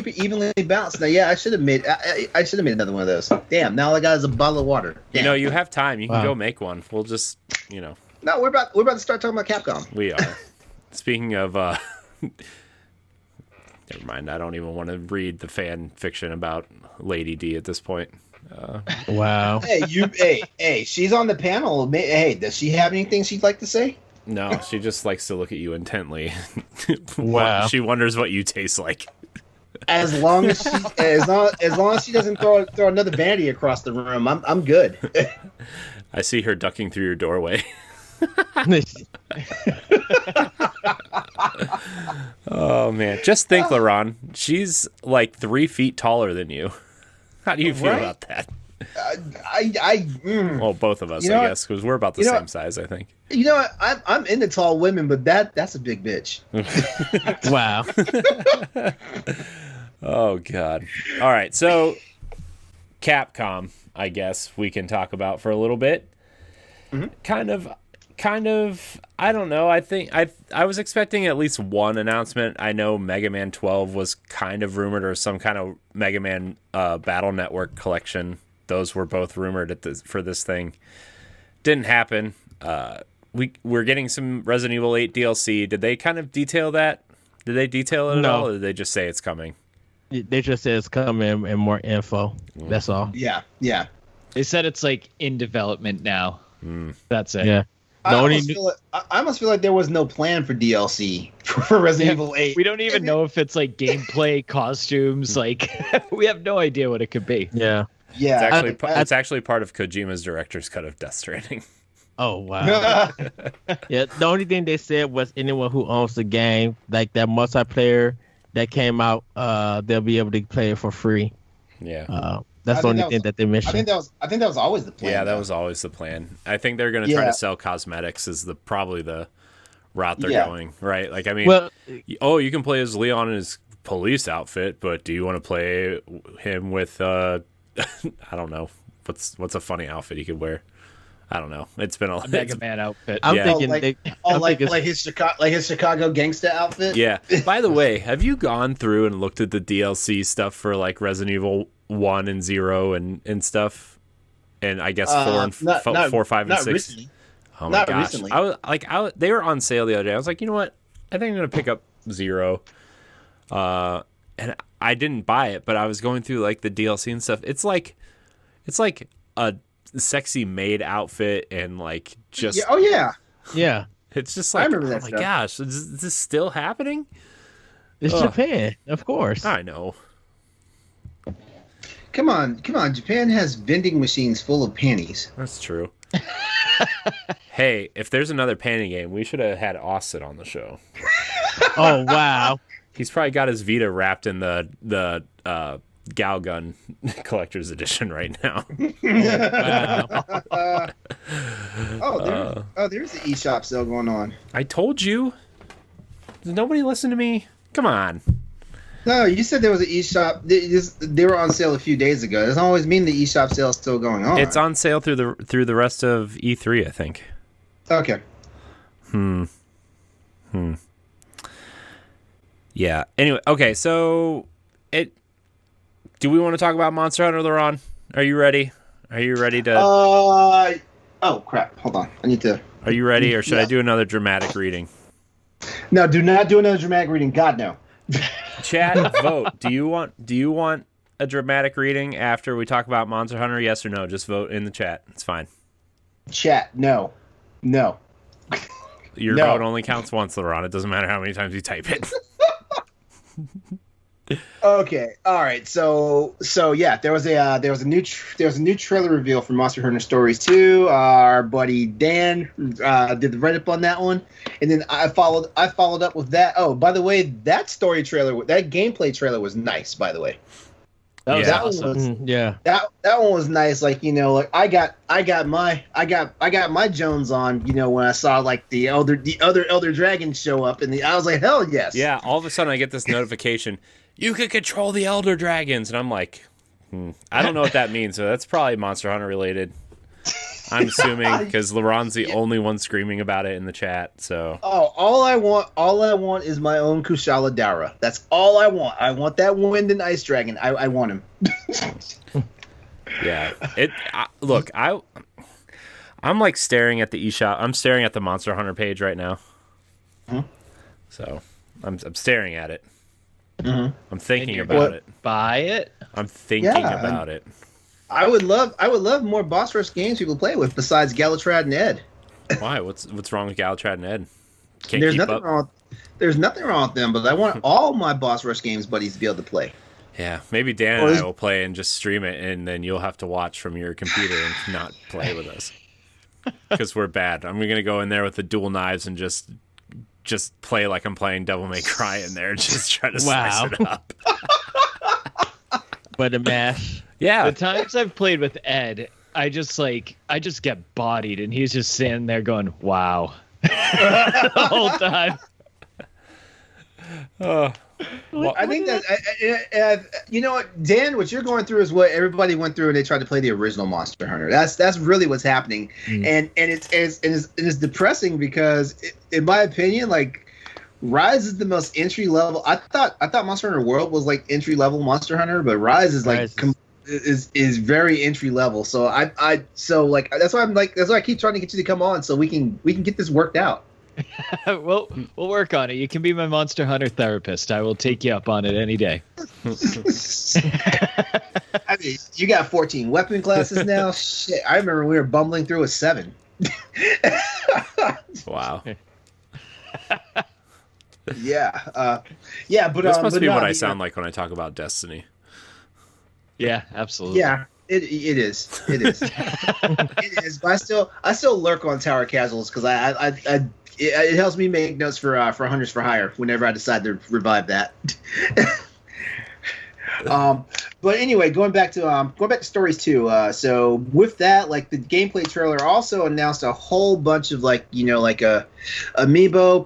it evenly balanced. Now, yeah, I should have made another one of those. Damn, now all I got is a bottle of water. Damn. You have time. You can go make one. We'll just, No, we're about to start talking about Capcom. We are. Speaking of never mind. I don't even want to read the fan fiction about Lady D at this point. Wow. Hey, she's on the panel. Hey, does she have anything she'd like to say? No, she just likes to look at you intently. Wow. She wonders what you taste like. As long as she doesn't throw another vanity across the room, I'm good. I see her ducking through your doorway. Oh man, just think, LeRon. She's like 3 feet taller than you. How do you feel about that? Well, both of us, I guess, because we're about the same size, I think. You know what? I'm into tall women, but that's a big bitch. Wow. Oh God. All right, so Capcom, I guess we can talk about for a little bit. Mm-hmm. Kind of. I don't know. I think I was expecting at least one announcement. I know Mega Man 12 was kind of rumored, or some kind of Mega Man Battle Network collection. Those were both rumored for this thing. Didn't happen. We're getting some Resident Evil 8 DLC. Did they kind of detail that? Did they detail it at all, or did they just say it's coming? They just said it's coming and more info. That's all. Yeah. They said it's like in development now. That's it. Yeah. I almost feel like there was no plan for DLC for Resident Evil 8. We don't even know if it's like gameplay, costumes. Like we have no idea what it could be. Yeah. Yeah. It's actually part of Kojima's director's cut of Death Stranding. Oh wow. Yeah. The only thing they said was anyone who owns the game, like that multiplayer that came out, they'll be able to play it for free. Yeah. That's the only thing that they mentioned. I think that was always the plan. Yeah, that was always the plan. I think they're going to try to sell cosmetics is probably the route they're going, right? Like, I mean, you can play as Leon in his police outfit, but do you want to play him with I don't know, what's a funny outfit he could wear? I don't know. It's been a Mega Man outfit. I'm thinking like his Chicago gangsta outfit. Yeah. By the way, have you gone through and looked at the DLC stuff for like Resident Evil 1 and 0 and stuff? And I guess 4, 5, and 6. Recently. Oh my gosh. Recently. They were on sale the other day. I was like, you know what? I think I'm going to pick up 0. And I didn't buy it, but I was going through like the DLC and stuff. It's like a sexy maid outfit and like just yeah. It's just like, I remember that oh my stuff. gosh, is this still happening? It's Japan, of course. I know. Come on. Japan has vending machines full of panties. That's true. Hey, if there's another panty game, we should have had Austin on the show. Oh wow. He's probably got his Vita wrapped in the Galgun collector's edition right now. There's the eShop sale going on. I told you. Does nobody listen to me? Come on. No, you said there was an eShop. They were on sale a few days ago. It doesn't always mean the eShop sale is still going on. It's on sale through the rest of E3, I think. Okay. Yeah. Anyway, okay, so do we want to talk about Monster Hunter, LeRon? Are you ready? Are you ready to... Oh, crap. Hold on. I need to... Are you ready, or should I do another dramatic reading? No, do not do another dramatic reading. God, no. Chat, vote. Do you want a dramatic reading after we talk about Monster Hunter? Yes or no? Just vote in the chat. It's fine. Chat, no. Your vote only counts once, LeRon. It doesn't matter how many times you type it. Okay, all right. So yeah, there was a new trailer reveal for Monster Hunter Stories 2. Our buddy Dan did the write up on that one, and then I followed up with that. Oh, by the way, that gameplay trailer was nice. By the way, That was Yeah. awesome. Yeah. that one was nice. Like, like I got my Jones on. When I saw like the other Elder Dragons show up, and I was like, hell yes. Yeah, all of a sudden I get this notification. You can control the Elder Dragons, and I'm like, I don't know what that means. So that's probably Monster Hunter related. I'm assuming because LeRon's the only one screaming about it in the chat. So All I want is my own Kushala Dara. That's all I want. I want that Wind and Ice Dragon. I want him. yeah, look, I'm like staring at the eShop. I'm staring at the Monster Hunter page right now. So I'm staring at it. I'm thinking about it. Buy it. I'm thinking about it. I would love more boss rush games people play with besides Galatrad and Ed. Why? What's wrong with Galatrad and Ed? Can't There's keep nothing up. wrong. There's nothing wrong with them, but I want all my boss rush games buddies to be able to play. Yeah, maybe Dan and I will play and just stream it, and then you'll have to watch from your computer and not play with us because we're bad. I'm gonna go in there with the dual knives and just play like I'm playing Devil May Cry in there, and just try to slice it up. But the mash. Yeah, The times I've played with Ed, I just get bodied, and he's just standing there going, "Wow," the whole time. I think that you know what, Dan, what you're going through is what everybody went through when they tried to play the original Monster Hunter. That's really what's happening, and it's depressing because in my opinion, like, Rise is the most entry level. I thought Monster Hunter World was like entry level Monster Hunter, but Rise is like is very entry level. So that's why I keep trying to get you to come on so we can get this worked out. We'll work on it. You can be my Monster Hunter therapist. I will take you up on it any day. I mean, you got 14 weapon classes now. Shit, I remember we were bumbling through a 7. wow. Yeah, but This must be no, what I sound like when I talk about Destiny. Yeah, absolutely. Yeah, it is. It is. It is. But I still lurk on Tower Casuals because it helps me make notes for Hunters for Hire whenever I decide to revive that. But anyway, going back to Stories 2. So with that, like, the gameplay trailer also announced a whole bunch of amiibo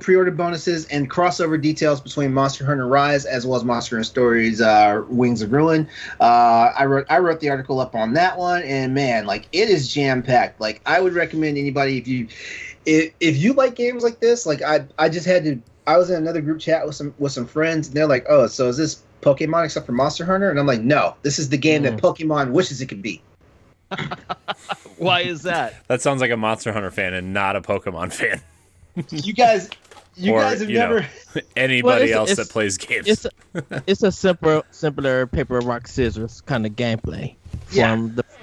pre-order bonuses and crossover details between Monster Hunter Rise as well as Monster Hunter Stories Wings of Ruin. I wrote the article up on that one, and man, like, it is jam packed. Like, I would recommend anybody if you like games like this. Like, I was in another group chat with some friends, and they're like, "Oh, so is this Pokemon except for Monster Hunter?" And I'm like, "No, this is the game that Pokemon wishes it could be." Why is that? That sounds like a Monster Hunter fan and not a Pokemon fan. You guys have never. Anybody else that plays games. It's a simpler paper rock scissors kind of gameplay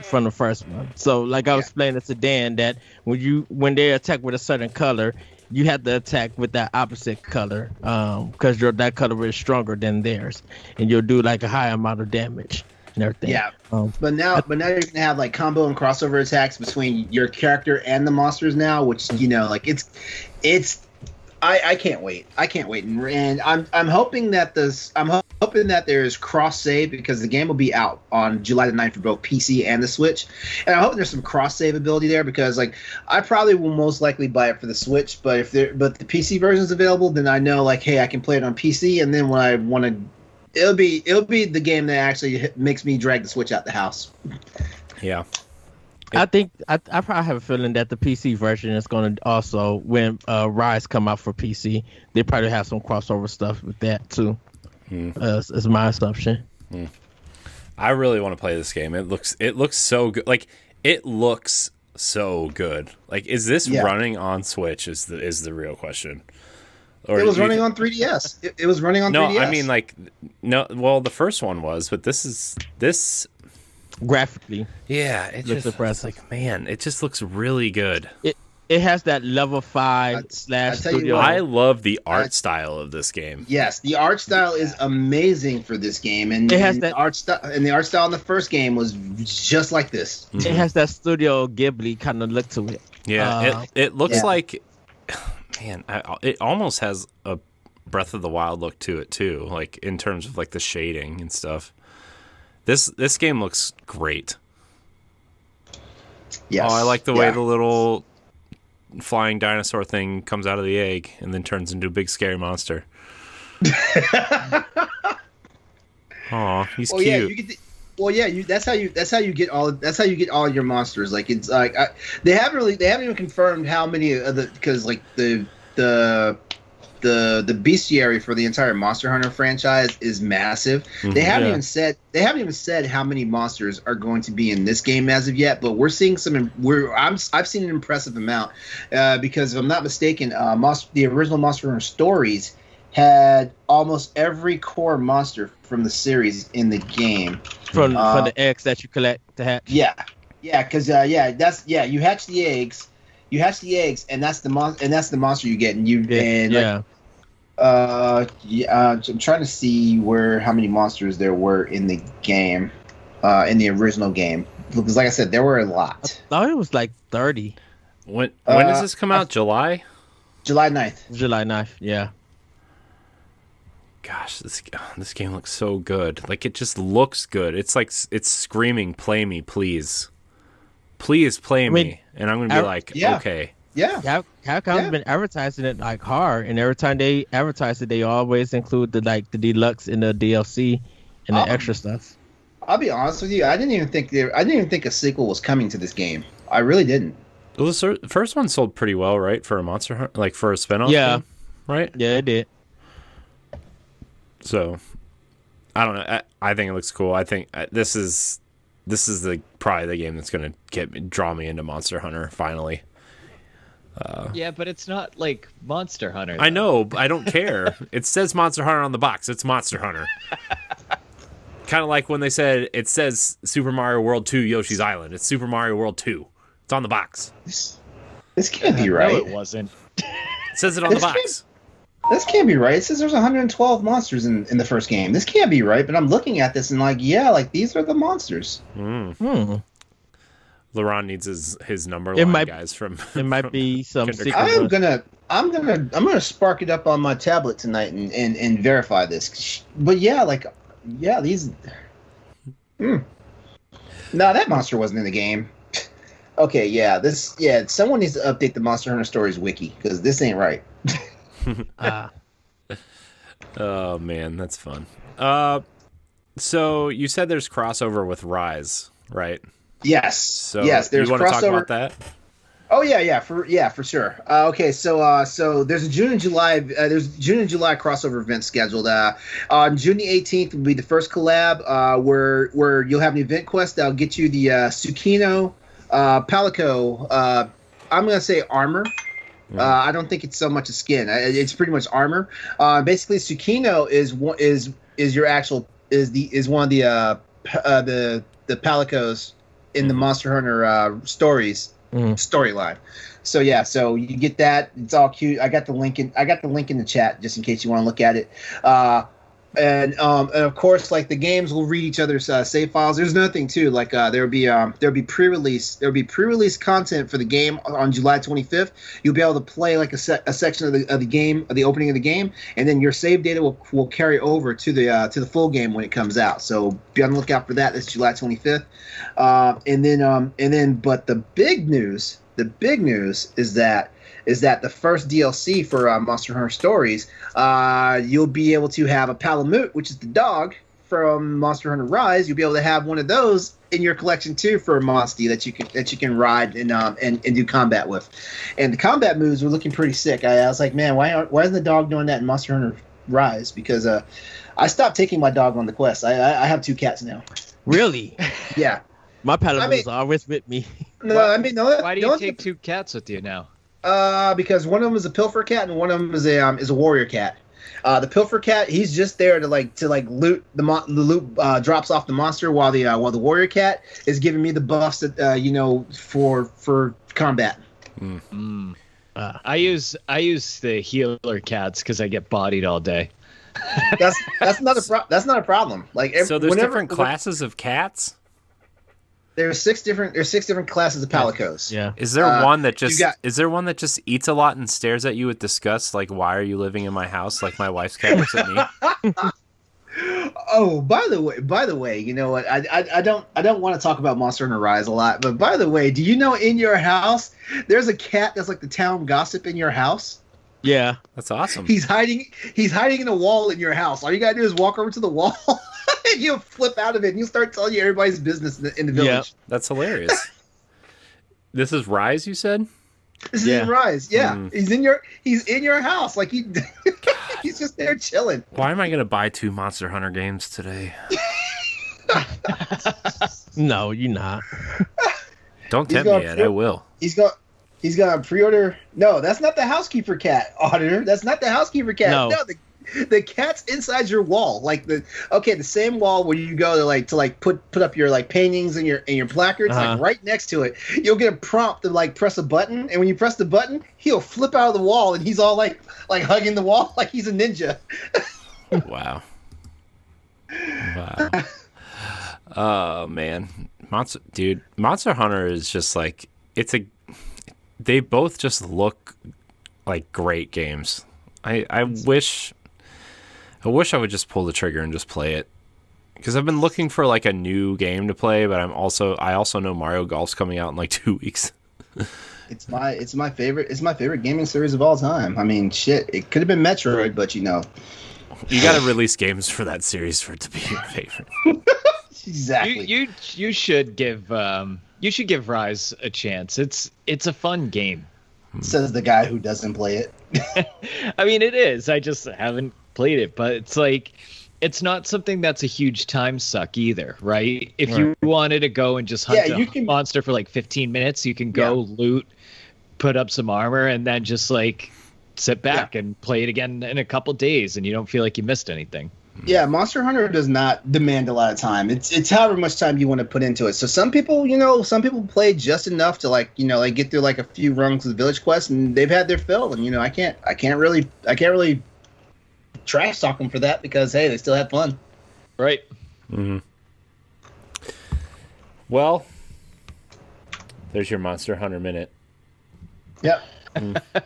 from the first one. So like I was explaining to Dan that when they attack with a certain color, you have to attack with that opposite color because that color is stronger than theirs, and you'll do like a high amount of damage and everything. Yeah, but now you're gonna have like combo and crossover attacks between your character and the monsters now, which like it's. I can't wait. And I'm hoping that there's cross save because the game will be out on July the 9th for both PC and the Switch. And I'm hoping there's some cross save ability there because like I probably will most likely buy it for the Switch, but the PC version is available, then I know like, hey, I can play it on PC, and then when I want to, it'll be the game that actually makes me drag the Switch out the house. Yeah. I think I probably have a feeling that the PC version is going to also, when Rise come out for PC, they probably have some crossover stuff with that too. Is my assumption. I really want to play this game. It looks so good. Like, it looks so good. Like, is this running on Switch? Is the real question. Or it was running on 3DS. It was running on 3DS. No, I mean, like, no. Well, the first one was, but this. Graphically, Yeah, it looks just impressive. like, man, it just looks really good. It has that level 5 I slash tell you studio. what. I love the art style of this game. Yes, the art style is amazing for this game, and It has and that- the art style. And the art style in the first game was just like this. It has that Studio Ghibli kind of look to it. Yeah, it looks Yeah. like, man, it almost has a Breath of the Wild look to it too, like in terms of like the shading and stuff. This game looks great. Yes. Oh, I like the way the little flying dinosaur thing comes out of the egg and then turns into a big scary monster. Aw, he's Well, cute. yeah, you get. That's how you get all your monsters. Like it's like they haven't even confirmed how many of the because like the bestiary for the entire Monster Hunter franchise is massive. They haven't even said how many monsters are going to be in this game as of yet. But we're seeing I've seen an impressive amount because if I'm not mistaken, the original Monster Hunter stories had almost every core monster from the series in the game. From the eggs that you collect to hatch. Yeah, because you hatch the eggs. You hatch the eggs, and that's the monster you get, I'm trying to see how many monsters there were in the game, in the original game, because like I said, there were a lot. I thought it was like 30. When does this come out? July 9th. July 9th, yeah. Gosh, this game looks so good. Like it just looks good. It's like it's screaming, "Play me, please, please play me," and I'm gonna be like, okay. Yeah. Capcom's been advertising it like hard, and every time they advertise it, they always include the deluxe and the DLC and the extra stuff. I'll be honest with you, I didn't even think a sequel was coming to this game. I really didn't. Well, the first one sold pretty well, right? For a Monster Hunter, like for a spinoff game, right? Yeah, it did. So, I don't know. I think it looks cool. I think this is probably the game that's gonna draw me into Monster Hunter finally. Yeah, but it's not like Monster Hunter. I know. I don't care. It says Monster Hunter on the box. It's Monster Hunter. Kind of like when they said it says Super Mario World 2 Yoshi's Island. It's Super Mario World 2. It's on the box. This can't be right. No, it wasn't. It says it on the box. This can't be right. It says there's 112 monsters in the first game. This can't be right, but I'm looking at this and like, these are the monsters. LeRon needs his number line, guys. It might be some secret. I'm gonna spark it up on my tablet tonight and verify this. But these. No, that monster wasn't in the game. Okay, someone needs to update the Monster Hunter Stories wiki because this ain't right. Oh man, that's fun. So you said there's crossover with Rise, right? Yes. So yes, there's you want crossover. to talk about that? Oh for sure. Okay, so there's a June and July crossover event scheduled. On June the 18th will be the first collab where you'll have an event quest that'll get you the Tsukino Palico. I'm gonna say armor. I don't think it's so much a skin. It's pretty much armor. Basically, Tsukino is one of the Palicos in the Monster Hunter storyline. So you get that. It's all cute. I got the link in the chat just in case you want to look at it. And of course, like the games will read each other's save files. There's another thing too. Like there'll be pre-release content for the game on July 25th. You'll be able to play like a section of the game, of the opening of the game, and then your save data will carry over to the full game when it comes out. So be on the lookout for that. That's July 25th. But the big news is that the first DLC for Monster Hunter Stories, you'll be able to have a Palamute, which is the dog from Monster Hunter Rise. You'll be able to have one of those in your collection too for a Monstie that you can ride and do combat with. And the combat moves were looking pretty sick. I was like, man, why isn't the dog doing that in Monster Hunter Rise? Because I stopped taking my dog on the quest. I have 2 cats now. Really? Yeah. My Palamute is always with me. Why do you take 2 cats with you now? Because one of them is a pilfer cat and one of them is a warrior cat. The pilfer cat, he's just there to loot the loot drops off the monster, while the warrior cat is giving me the buffs that for combat. I use the healer cats because I get bodied all day. That's not a problem. Like So there's different classes of cats. There's six different classes of palicos. Yeah. Is there one that just eats a lot and stares at you with disgust? Like, why are you living in my house? Like my wife's cat looks at me. Oh, by the way, you know what? I don't want to talk about Monster Hunter Rise a lot, but by the way, do you know in your house there's a cat that's like the town gossip in your house? Yeah. That's awesome. He's hiding in a wall in your house. All you gotta do is walk over to the wall and you'll flip out of it and you'll start telling you everybody's business in the village. Yep. That's hilarious. This is Rise, you said? This is in Rise. Yeah. He's in your house. Like he's just there chilling. Why am I gonna buy 2 Monster Hunter games today? No, you're not. Don't tempt me yet. I will. He's gonna pre-order. No, that's not the housekeeper cat, Auditor. That's not the housekeeper cat. No, the cat's inside your wall. Like the same wall where you go to put up your like paintings and your placards. Like right next to it, you'll get a prompt to like press a button, and when you press the button, he'll flip out of the wall, and he's all like hugging the wall like he's a ninja. Wow. Oh man, Monster Hunter is just like they both just look like great games. I wish I would just pull the trigger and just play it, because I've been looking for like a new game to play, but I also know Mario Golf's coming out in like 2 weeks. It's my favorite gaming series of all time. I mean, shit, it could have been Metroid, but you got to release games for that series for it to be your favorite. Exactly. You should give Rise a chance. It's a fun game. Says the guy who doesn't play it. I mean, it is. I just haven't played it, but it's like it's not something that's a huge time suck either, right? If you wanted to go and just hunt a monster for like 15 minutes, you can go loot, put up some armor, and then just like sit back and play it again in a couple days, and you don't feel like you missed anything. Yeah, Monster Hunter does not demand a lot of time. It's however much time you want to put into it. So some people play just enough to get through like a few rungs of the village quest, and they've had their fill. And I can't really trash talk them for that, because hey, they still had fun. Right. Mm-hmm. Well, there's your Monster Hunter minute. Yep.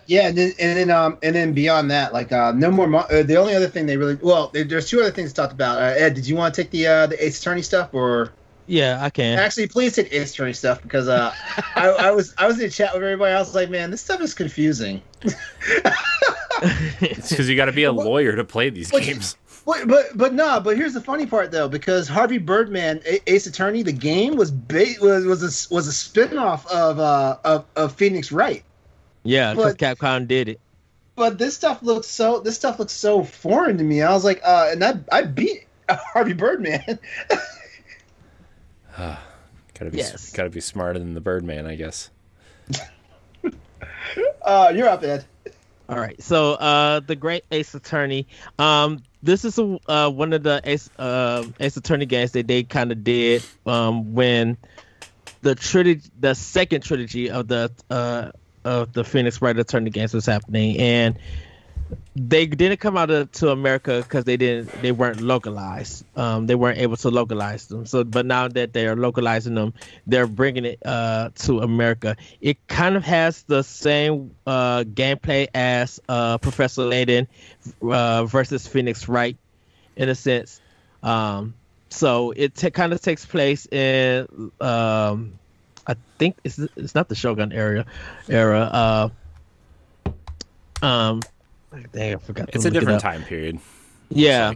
Yeah, and then beyond that, like no more. The only other thing there's 2 other things talked about. Ed, did you want to take the Ace Attorney stuff, or? Yeah, I can. Actually, please take Ace Attorney stuff, because I was in a chat with everybody. I was like, man, this stuff is confusing. It's because you got to be a lawyer to play these games. But here's the funny part though, because Harvey Birdman, Ace Attorney, the game was a spin-off of Phoenix Wright. Yeah, because Capcom did it. But this stuff looks so foreign to me. I was like, and I beat Harvey Birdman. Gotta be smarter than the Birdman, I guess. You're up, Ed. All right. So, the Great Ace Attorney. This is one of the Ace Attorney games that they kind of did when the second trilogy of the Phoenix Wright Attorney games was happening, and they didn't come out to America because they weren't localized. They weren't able to localize them. So, but now that they are localizing them, they're bringing it to America. It kind of has the same gameplay as Professor Layton versus Phoenix Wright, in a sense. So it kind of takes place in I think it's not the Shogun era. Dang, I forgot. It's a different time period. Yeah.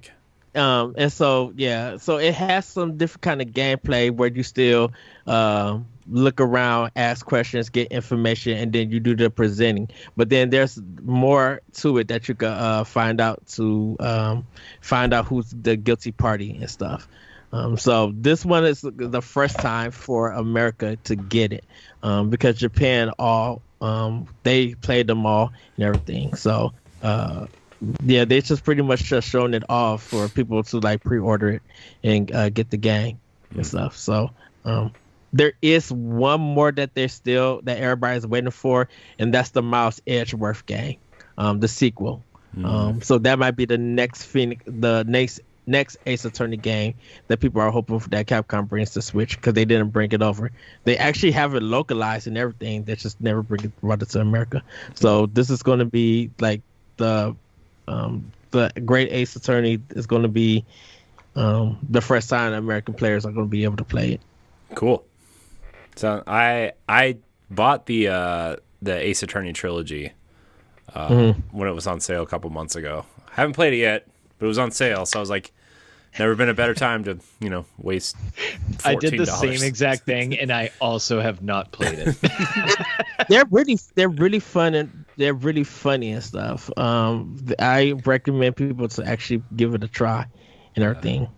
And so it has some different kind of gameplay where you still look around, ask questions, get information, and then you do the presenting. But then there's more to it that you can find out who's the guilty party and stuff. So this one is the first time for America to get it, because Japan they played them all and everything. So they just pretty much just showing it off for people to like pre-order it and get the game and stuff. So There is one more that everybody's waiting for, and that's the Miles Edgeworth game, the sequel. So that might be the next next Ace Attorney game that people are hoping for that Capcom brings to Switch, because they didn't bring it over. They actually have it localized and everything. They just never brought it to America. So this is going to be like the Great Ace Attorney is going to be the first time American players are going to be able to play it. Cool. So I bought the Ace Attorney trilogy when it was on sale a couple months ago. I haven't played it yet, but it was on sale, so I was like, never been a better time to waste $14. I did the same exact thing, and I also have not played it. They're really fun, and they're really funny and stuff. I recommend people to actually give it a try and everything.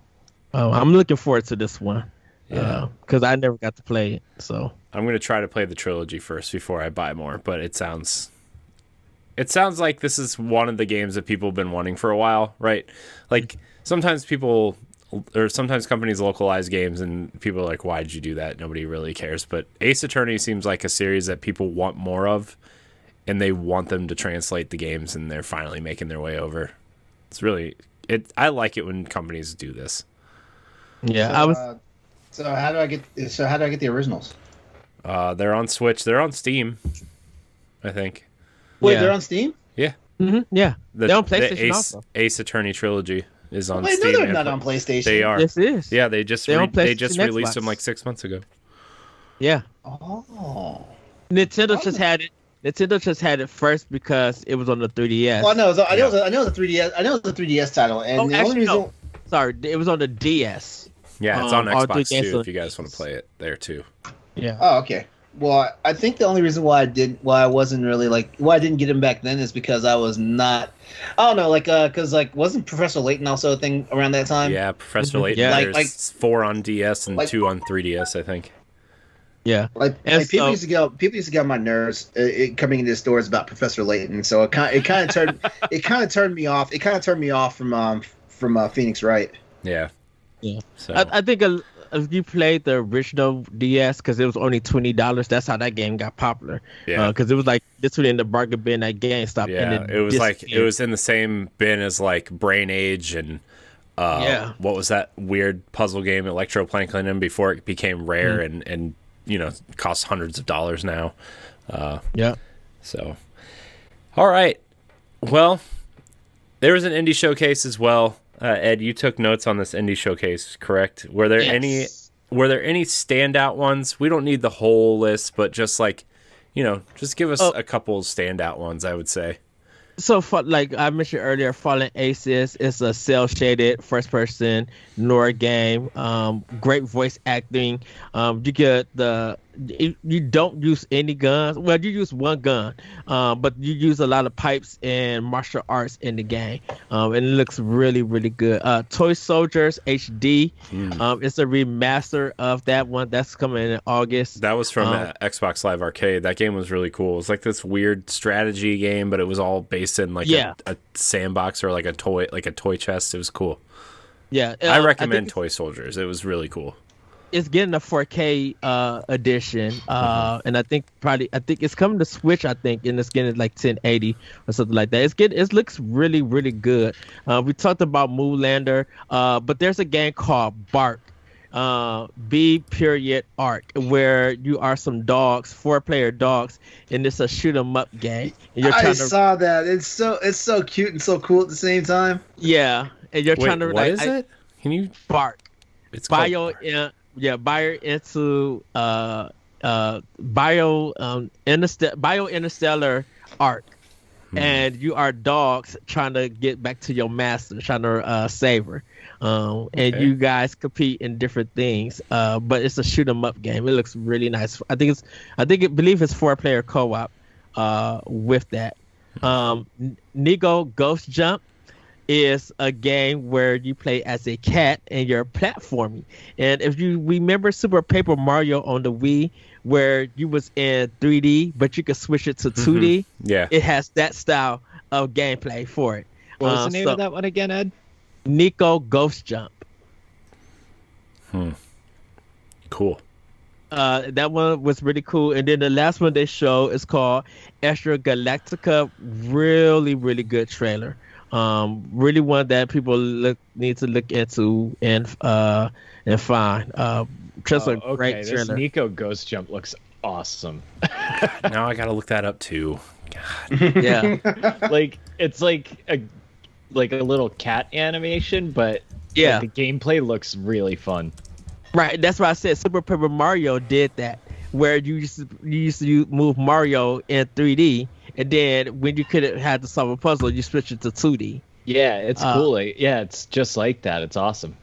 I'm looking forward to this one. Yeah, because I never got to play it, so I'm gonna try to play the trilogy first before I buy more. But it sounds like this is one of the games that people have been wanting for a while, right? Like sometimes companies localize games, and people are like, "Why did you do that?" Nobody really cares. But Ace Attorney seems like a series that people want more of, and they want them to translate the games, and they're finally making their way over. It's really I like it when companies do this. Yeah, So how do I get the originals? They're on Switch. They're on Steam, I think. Wait, they're on Steam? Yeah. Mm-hmm. Yeah. They're on PlayStation the also. Ace Attorney trilogy is on Wait, Steam. no, they're not on PlayStation. They are. Yes, it is. Yeah, they just They're on released Xbox. them like 6 months ago. Yeah. Oh. Nintendo just had it. Nintendo just had it first because it was on the 3DS. Well, no, I know the 3DS. I know the 3DS title, and the only reason. No. Sorry, it was on the DS. Yeah, it's on Xbox too. on If you guys want to play it there too. Yeah. Oh, okay. Well, I think the only reason why I didn't get him back then is because I was not. I don't know, because wasn't Professor Layton also a thing around that time? Yeah, Professor Layton. Yeah. There's 4 on DS and 2 on 3DS, I think. Yeah. People used to get on my nerves coming into stores about Professor Layton, so it kind of turned me off. It kind of turned me off from Phoenix Wright. Yeah. Yeah. So. I think if you played the original DS, because it was only $20, that's how that game got popular. Yeah. Because it was like literally in the bargain bin at GameStop. Yeah. And It was in the same bin as like Brain Age and what was that weird puzzle game Electroplankton before it became rare and costs hundreds of dollars now. Yeah. So, all right. Well, there was an indie showcase as well. Ed, you took notes on this indie showcase, correct? Were there any standout ones? We don't need the whole list, but just just give us a couple standout ones, I would say. So, like I mentioned earlier, Fallen Aces is a cel-shaded first-person noir game. Great voice acting. You get you don't use any guns. Well, you use one gun, but you use a lot of pipes and martial arts in the game, and it looks really, really good. Toy Soldiers HD. It's a remaster of that one that's coming in August. That was from Xbox Live Arcade. That game was really cool. It was like this weird strategy game, but it was all based in like a sandbox or like a toy chest. It was cool. Yeah, I recommend Toy Soldiers. It was really cool. It's getting a 4K edition, and I think it's coming to Switch. I think, and it's getting like 1080 or something like that. It looks really, really good. We talked about Moonlander, but there's a game called Bark, B.Arc, where you are some dogs, 4-player dogs, and it's a shoot 'em up game. And I saw that. It's so cute and so cool at the same time. Yeah, and you're trying to. What is it? Can you Bark? It's Bio. Bio into interstellar arc, and you are dogs trying to get back to your master, trying to save her. And you guys compete in different things. But it's a shoot 'em up game. It looks really nice. I believe it's 4-player co-op. With that, Nigo Ghost Jump is a game where you play as a cat and you're platforming. And if you remember Super Paper Mario on the Wii, where you was in 3D, but you could switch it to 2D, it has that style of gameplay for it. What was the name of that one again, Ed? Nico Ghost Jump. Cool. That one was really cool. And then the last one they show is called Extra Galactica. Really, really good trailer. Really one that people need to look into and find. Just a great This trailer. Nico Ghost Jump looks awesome. Now I gotta look that up too. God. Yeah. Like it's like a little cat animation, but Yeah. the gameplay looks really fun. Right, that's why I said Super Paper Mario did that, where you used to move Mario in 3D, and then when you couldn't have to solve a puzzle, you switch it to 2D. Yeah, it's cool. It's just like that. It's awesome.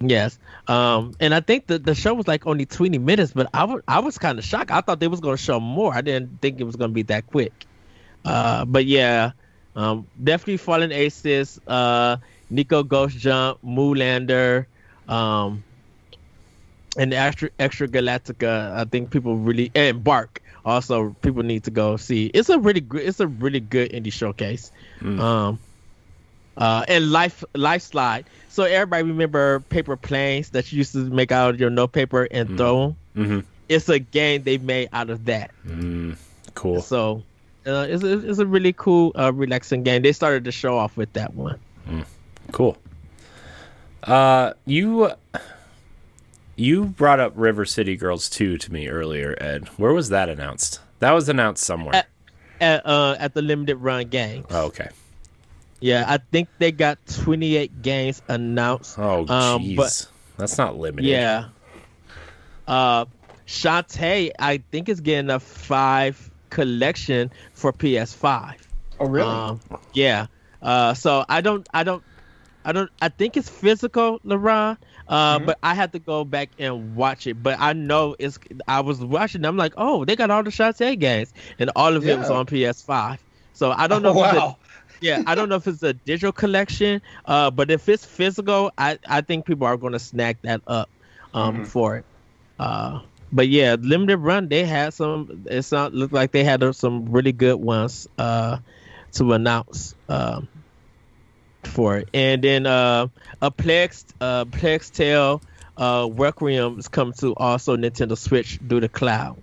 Yes, and I think the show was like only 20 minutes, but I was kind of shocked. I thought they was going to show more. I didn't think it was going to be that quick. But yeah, definitely Fallen Aces, Nico Ghost Jump, Moolander, and Extra Galactica. I think people really, and Bark also, people need to go see. It's a really good indie showcase. And Life Slide. So everybody remember paper planes that you used to make out of your notepaper and throw them? Mm-hmm. It's a game they made out of that. Cool. So it's a really cool, relaxing game. They started the show off with that one. Cool. You brought up River City Girls 2 to me earlier, Ed. Where was that announced? That was announced somewhere. At the limited run games. Oh, okay. Yeah, I think they got 28 games announced. Oh, jeez. But that's not limited. yeah. Shantae, I think is getting a 5 collection for PS5. Oh, really? Yeah. So I think it's physical, LeRon. But I had to go back and watch it. But I know I was watching. I'm like, oh, they got all the Shantae games, and all of it was on PS5. So I don't know. Wow. I don't know if it's a digital collection. But if it's physical, I think people are going to snag that up for it. But yeah, limited run. They had some. Looked like they had some really good ones to announce. For it, and then a Plague's Tale Requiem is coming to also Nintendo Switch through the cloud.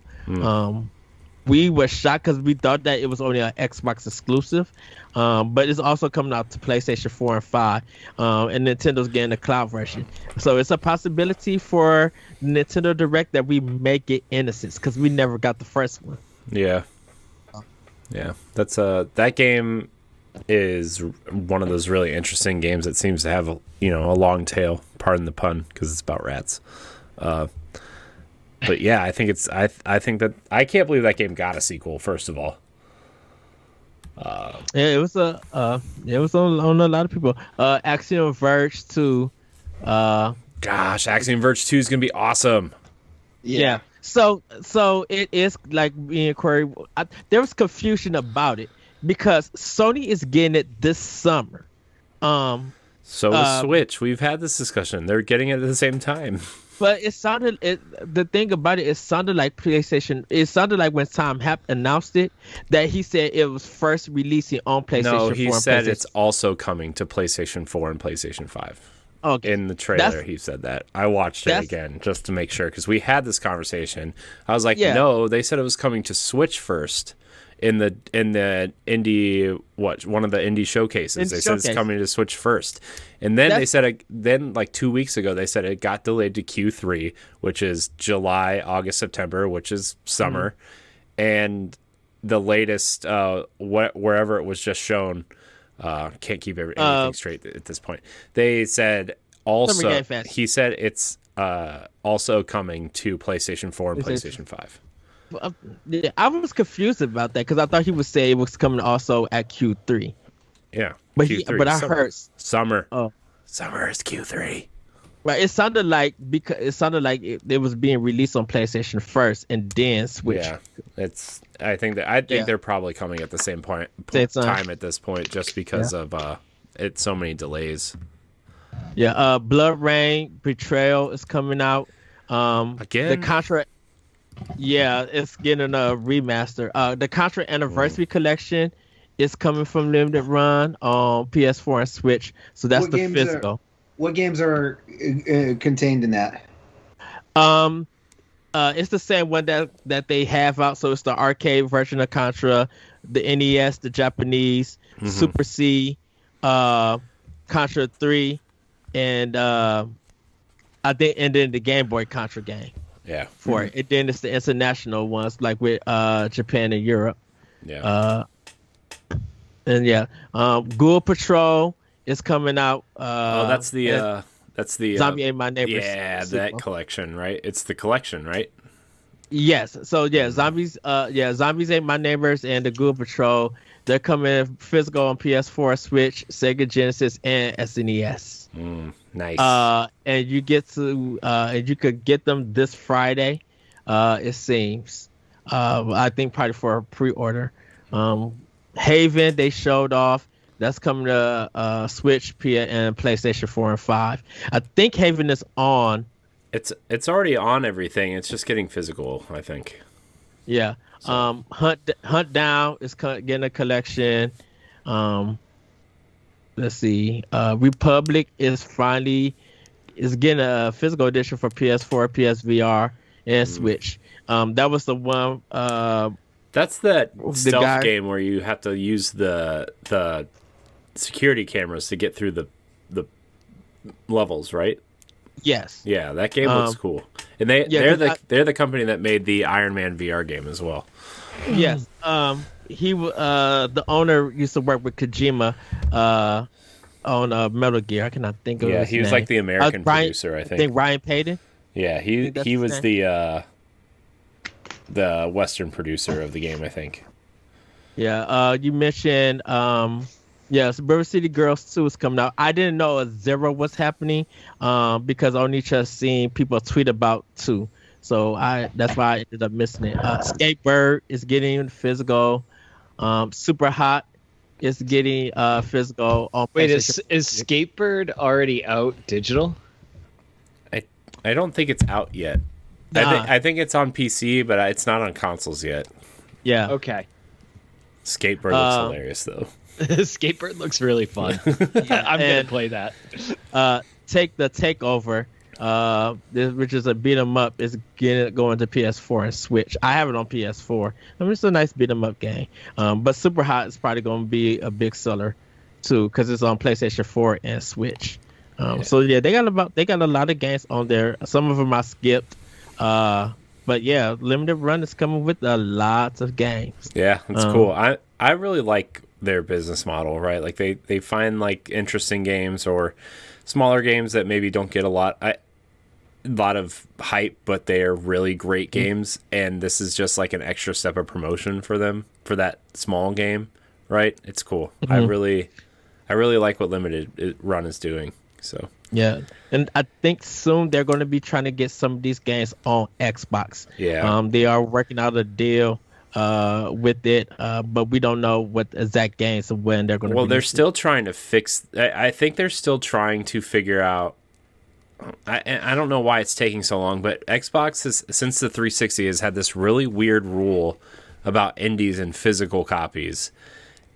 We were shocked because we thought that it was only an Xbox exclusive, but it's also coming out to PlayStation 4 and 5, and Nintendo's getting the cloud version. So it's a possibility for Nintendo Direct that we may get Innocence because we never got the first one. Yeah. That's that game is one of those really interesting games that seems to have a long tail, pardon the pun, because it's about rats. But yeah, I think that I can't believe that game got a sequel, first of all. It was on a lot of people. Axiom Verge 2. Gosh, Axiom Verge 2 is gonna be awesome. Yeah. So it is like being queried. There was confusion about it, because Sony is getting it this summer. So is Switch. We've had this discussion. They're getting it at the same time. But the thing about it sounded like PlayStation. It sounded like when Tom Happ announced it, that he said it was first releasing on PlayStation 4. No, he said it's also coming to PlayStation 4 and PlayStation 5. Okay. In the trailer, he said that. I watched it again just to make sure, because we had this conversation. I was like, no, they said it was coming to Switch first. In the indie one of the indie showcases, they said it's coming to Switch first, and then they said like 2 weeks ago they said it got delayed to Q3, which is July, August, September, which is summer, and the latest wherever it was just shown, can't keep everything straight at this point. They said also he said it's also coming to PlayStation 4 and PlayStation 5. Yeah, I was confused about that because I thought he would say it was coming also at Q3. Yeah, but Q3. But I heard summer. Oh, summer is Q3. Right, it sounded like it was being released on PlayStation first and then Switch. Yeah, I think they're probably coming at the same time at this point, just because of it's so many delays. Yeah, Blood Rain Betrayal is coming out. Again, the Contra. Yeah, it's getting a remaster. The Contra Anniversary Collection is coming from limited run on PS4 and Switch. So that's the physical. What games are contained in that? it's the same one that they have out. So it's the arcade version of Contra, the NES, the Japanese, Super C, Contra 3, and I think, and then the Game Boy Contra game. Yeah. For it. And then it's the international ones like with Japan and Europe. Yeah. And yeah, Ghoul Patrol is coming out. That's the Zombie Ate My Neighbors. Yeah, sequel. that collection, right? It's the collection, right? Yes. So yeah, Zombies Ate My Neighbors and the Ghoul Patrol. They're coming physical on PS4, Switch, Sega Genesis, and SNES. Nice. And you get to and you could get them this Friday. It seems. I think probably for a pre-order. Haven they showed off. That's coming to Switch, and PlayStation 4 and 5. I think Haven is on. It's already on everything. It's just getting physical, I think. Yeah. So. Hunt Down is getting a collection. Let's see. Republic is getting a physical edition for PS4, PSVR, and Switch. That was the one. That's that stealth game where you have to use the security cameras to get through the levels, right? Yes. Yeah, that game looks cool, and they're the company that made the Iron Man VR game as well. Yes. The owner used to work with Kojima on Metal Gear. I cannot think of his name. Yeah, he was like the American producer, I think. I think Ryan Payton. Yeah, he was the Western producer of the game, I think. Yeah, you mentioned yes, River City Girls 2 is coming out. I didn't know a Zero was happening because I only just seen people tweet about 2. So that's why I ended up missing it. Skatebird is getting physical. Super Hot is getting physical. On Wait, is Skatebird already out digital? I don't think it's out yet. Nah. I think it's on PC, but it's not on consoles yet. Yeah. Okay. Skatebird looks hilarious, though. Skatebird looks really fun. I'm going to play that. Take the Takeover, which is a beat 'em up, is going to PS4 and Switch. I have it on PS4. I mean, it's a nice beat 'em up game. But Super Hot is probably going to be a big seller, too, because it's on PlayStation 4 and Switch. So, yeah, they got a lot of games on there. Some of them I skipped. But yeah, Limited Run is coming with a lot of games. Yeah, that's cool. I really like their business model, right? Like they find like interesting games or smaller games that maybe don't get a lot of hype, but they're really great games. And this is just like an extra step of promotion for them for that small game, right? It's cool. I really like what Limited Run is doing. So yeah, and I think soon they're going to be trying to get some of these games on Xbox. Yeah, they are working out a deal with it, but we don't know what exact games and when they're going to. Well, they're still trying to fix. I think they're still trying to figure out. I don't know why it's taking so long, but Xbox since the 360 has had this really weird rule about indies and physical copies.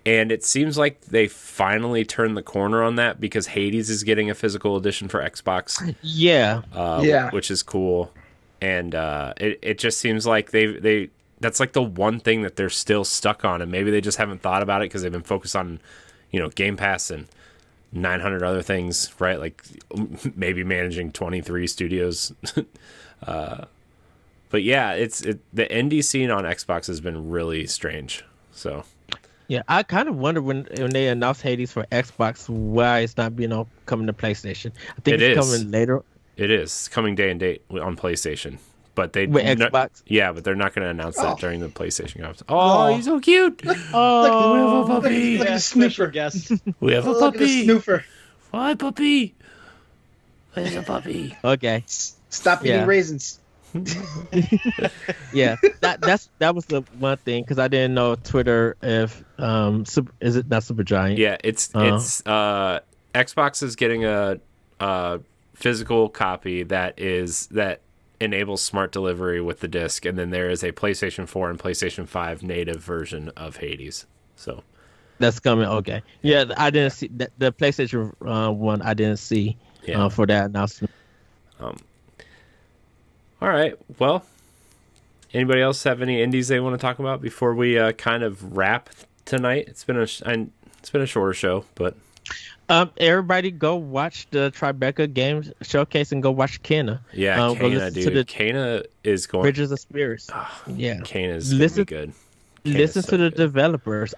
And it seems like they finally turned the corner on that because Hades is getting a physical edition for Xbox. Yeah. Which is cool. And it just seems like they that's like the one thing that they're still stuck on. And maybe they just haven't thought about it because they've been focused on, Game Pass and 900 other things, right? Like maybe managing 23 studios. But yeah, the indie scene on Xbox has been really strange. So... Yeah, I kind of wonder when they announced Hades for Xbox why it's not coming to PlayStation. I think it's coming later. It is coming day and date on PlayStation, but with Xbox. Yeah, but that they're not going to announce that during the PlayStation conference. Oh, he's so cute. We have a puppy. Look at the sniffer guest. We have a Look at the puppy. snoofer. Why puppy? Where's a puppy? Okay. Stop eating raisins. Yeah, that was the one thing because I didn't know Twitter if is it not Supergiant? Yeah, it's Xbox is getting a physical copy that enables smart delivery with the disc, and then there is a PlayStation 4 and PlayStation 5 native version of Hades. So that's coming. Okay, yeah, I didn't see the PlayStation one. I didn't see for that announcement. All right. Well, Anybody else have any indies they want to talk about before we kind of wrap tonight? It's been a shorter show, but everybody go watch the Tribeca Games Showcase and go watch Kena. yeah, Kana, dude. Kana is going. Bridges of Spirits. Yeah, Kana's gonna be good. Listen to the developers.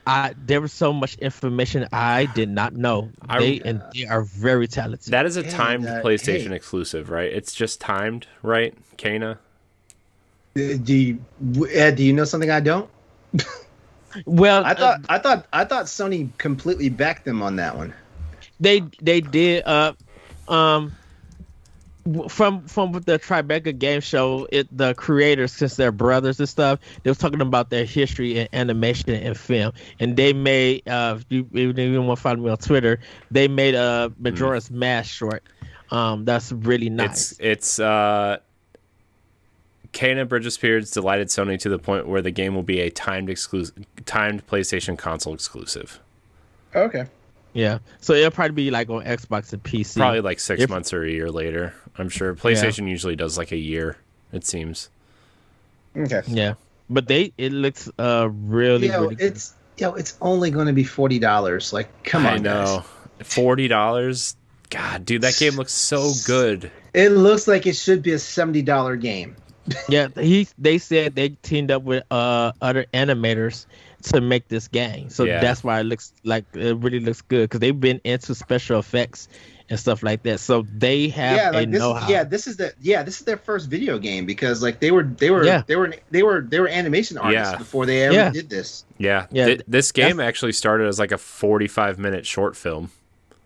There was so much information I did not know. They are very talented. That is a timed PlayStation exclusive, right? It's just timed, right? Kana. Do you know something I don't? Well, I thought Sony completely backed them on that one. They did. From the Tribeca game show, the creators, since they're brothers and stuff, they was talking about their history in animation and film, and they made you want to follow me on Twitter, they made a Majora's Mask short. That's really nice. It's Kana Bridge of Spirits delighted Sony to the point where the game will be a timed PlayStation console exclusive. Okay. Yeah, so it'll probably be like on Xbox and PC. Probably like 6 months or a year later. I'm sure PlayStation usually does like a year. It seems. Okay. Yeah, but it looks really good. It's only going to be $40. Like, come on, I know. guys. $40. God, dude, that game looks so good. It looks like it should be a $70 game. Yeah, they said they teamed up with other animators to make this game, so that's why it looks like it really looks good, because they've been into special effects and stuff like that, so they have know-how. This is their first video game, because like they were animation artists before they ever did this. This game actually started as like a 45-minute short film.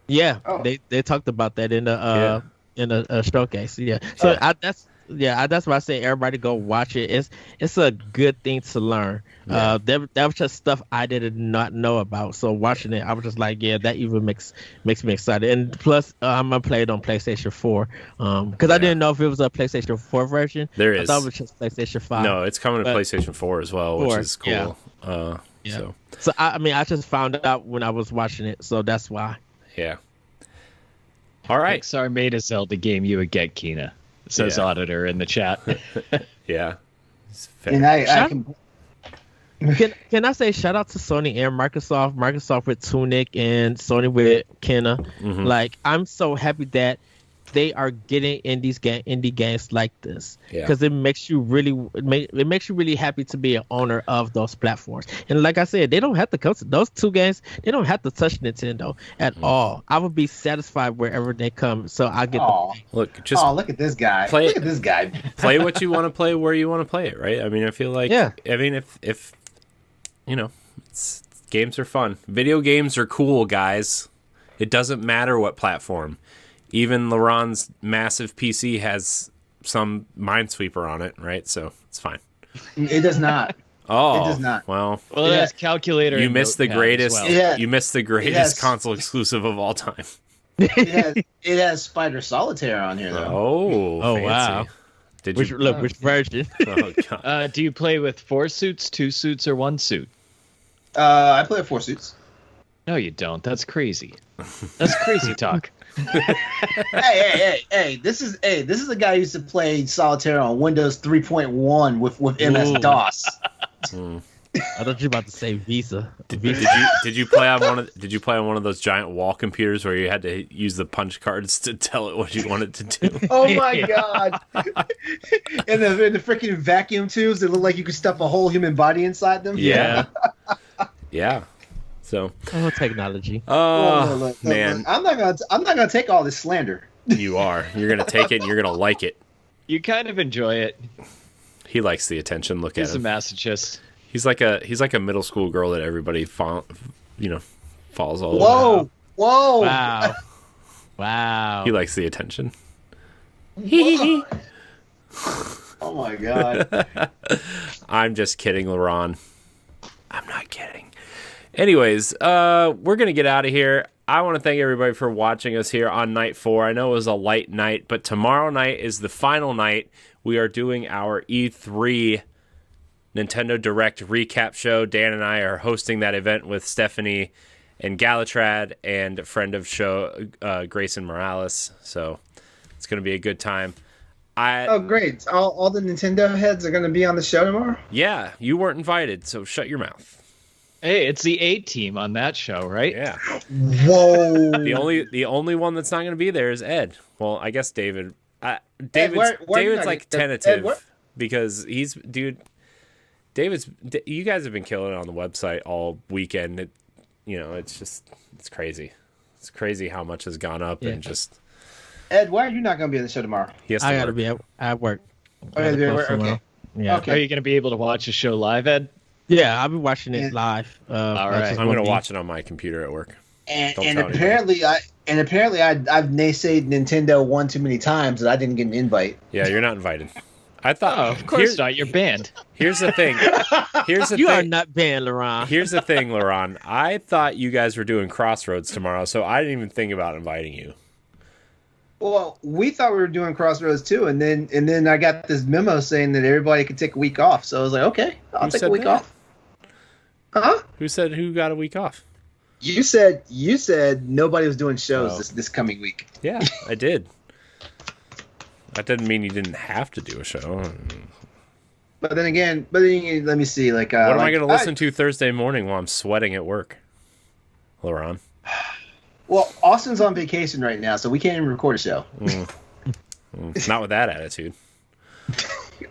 They talked about that in a showcase. That's why I say everybody go watch it. It's a good thing to learn. That was just stuff I did not know about. So watching it, I was just like, that even makes me excited. And plus, I'm gonna play it on PlayStation 4 because I didn't know if it was a PlayStation 4 version. There is. I thought it was just PlayStation 5. No, it's coming to PlayStation 4 as well, which is cool. So I just found out when I was watching it, so that's why. Yeah. All right. Pixar made a Zelda game you would get, Kina. Says Auditor in the chat. Yeah. And can I say shout out to Sony and Microsoft with Tunic and Sony with Kena. Mm-hmm. Like, I'm so happy that they are getting indie games like this, because it makes you really happy to be an owner of those platforms. And like I said, they don't have to come to those two games. They don't have to touch Nintendo at all. I would be satisfied wherever they come. So I get look at this guy. Look at this guy. Play what you want to play where you want to play it, right? I mean, I feel like if games are fun. Video games are cool, guys. It doesn't matter what platform. Even LeRon's massive PC has some Minesweeper on it, right? So it's fine. It does not. Oh, it does not. Well, it has calculator. You missed the greatest. Well. You missed the greatest console exclusive of all time. It has Spider Solitaire on here, though. Oh, wow! Which version? Oh, God. Do you play with 4 suits, 2 suits, or 1 suit? I play with 4 suits. No, you don't. That's crazy. That's crazy talk. Hey! This is a guy who used to play Solitaire on Windows 3.1 with MS DOS. I thought you were about to say Visa. Did you play on one of those giant wall computers where you had to use the punch cards to tell it what you wanted to do? Oh my God! and the freaking vacuum tubes that look like you could stuff a whole human body inside them. Yeah. Yeah. So. Technology. Look, man! I'm not gonna take all this slander. You are. You're gonna take it, and you're gonna like it. You kind of enjoy it. He likes the attention. Look at him. He's a masochist. He's like a middle school girl that everybody falls all over. Whoa! Wow! He likes the attention. Oh my God! I'm just kidding, LeRon. I'm not kidding. Anyways, we're going to get out of here. I want to thank everybody for watching us here on night 4. I know it was a light night, but tomorrow night is the final night. We are doing our E3 Nintendo Direct recap show. Dan and I are hosting that event with Stephanie and Galatrad and a friend of show, Grayson Morales. So it's going to be a good time. Oh, great! All the Nintendo heads are going to be on the show tomorrow. Yeah, you weren't invited, so shut your mouth. Hey, it's the A team on that show, right? Yeah. Whoa! The only one that's not going to be there is Ed. Well, I guess David. where David's like tentative Ed, because you guys have been killing it on the website all weekend. It's crazy. It's crazy how much has gone up and just. Ed, why are you not going to be on the show tomorrow? I got to be at work. Okay. Yeah. Okay. Are you going to be able to watch the show live, Ed? Yeah, I'll be watching it live. All right. I'm going to watch it on my computer at work. And apparently I've naysayed Nintendo one too many times that I didn't get an invite. Yeah, you're not invited. I thought. Oh, of course not. You're banned. Here's the thing. You are not banned, LeRon. Here's the thing, LeRon. I thought you guys were doing Crossroads tomorrow, so I didn't even think about inviting you. Well, we thought we were doing Crossroads too, and then I got this memo saying that everybody could take a week off. So I was like, okay, I'll take a week off. Huh? Who said who got a week off? You said nobody was doing shows this coming week. Yeah, I did. That didn't mean you didn't have to do a show. But then again, let me see. What am I going to listen to Thursday morning while I'm sweating at work, LeRon? Well, Austin's on vacation right now, so we can't even record a show. Not with that attitude.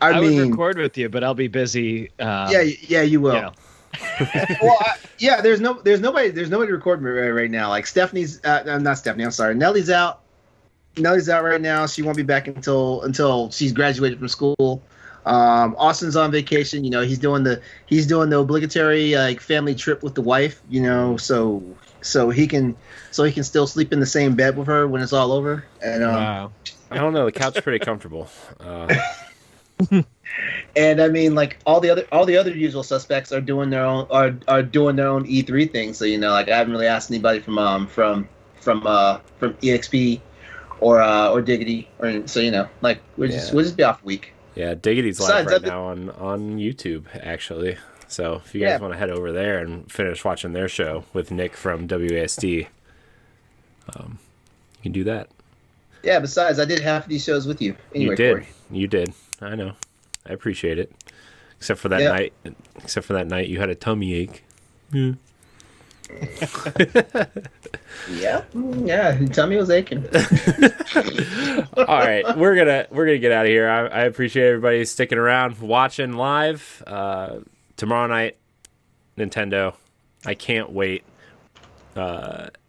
I mean, would record with you, but I'll be busy. Yeah, you will. You know. Well, there's nobody recording right now. Like Stephanie's, not Stephanie. I'm sorry. Nellie's out. Nellie's out right now. She won't be back until she's graduated from school. Austin's on vacation. He's doing the obligatory family trip with the wife. So he can still sleep in the same bed with her when it's all over. And Wow. I don't know. The couch's pretty comfortable. And I mean, all the other usual suspects are doing their own E3 thing. So I haven't really asked anybody from EXP or Diggity, we'll just be off a week. Yeah, Diggity's live right now on YouTube actually. So if you guys want to head over there and finish watching their show with Nick from WASD, you can do that. Yeah. Besides, I did half of these shows with you. Anyway, you did. Corey. You did. I know. I appreciate it. Except for that night. Except for that night, you had a tummy ache. Yeah. Yeah. Tummy was aching. All right, we're gonna get out of here. I appreciate everybody sticking around, watching live. Tomorrow night, Nintendo. I can't wait.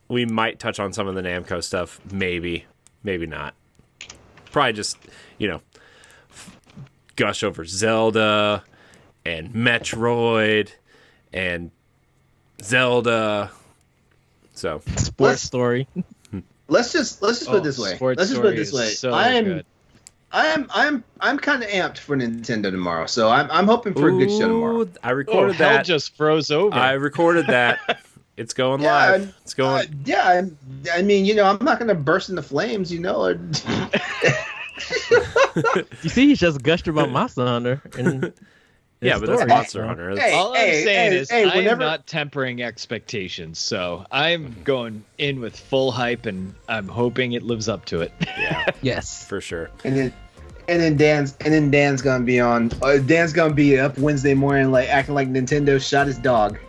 We might touch on some of the Namco stuff. Maybe not. Probably just gush over Zelda and Metroid and Zelda. So Sports story. Let's just put it this way. Let's just put it this way. So I'm kind of amped for Nintendo tomorrow, so I'm hoping for a good show tomorrow. I recorded hell that. Just froze over. I recorded that. It's going live. It's going. I mean, I'm not going to burst into flames, You see, he's just gushed about Monster Hunter. Yeah, but that's Monster Hunter. All I'm saying is I am not tempering expectations, so I'm going in with full hype, and I'm hoping it lives up to it. Yeah, Yes, for sure. And then Dan's gonna be on. Dan's gonna be up Wednesday morning, acting like Nintendo shot his dog.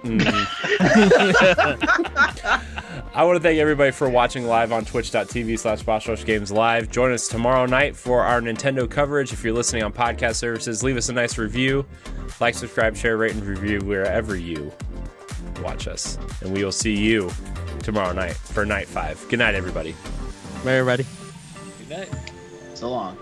I want to thank everybody for watching live on twitch.tv/BossRushGames Live. Join us tomorrow night for our Nintendo coverage. If you're listening on podcast services, leave us a nice review. Like, subscribe, share, rate, and review wherever you watch us. And we will see you tomorrow night for Night 5. Good night, everybody. everybody. Good night. So long.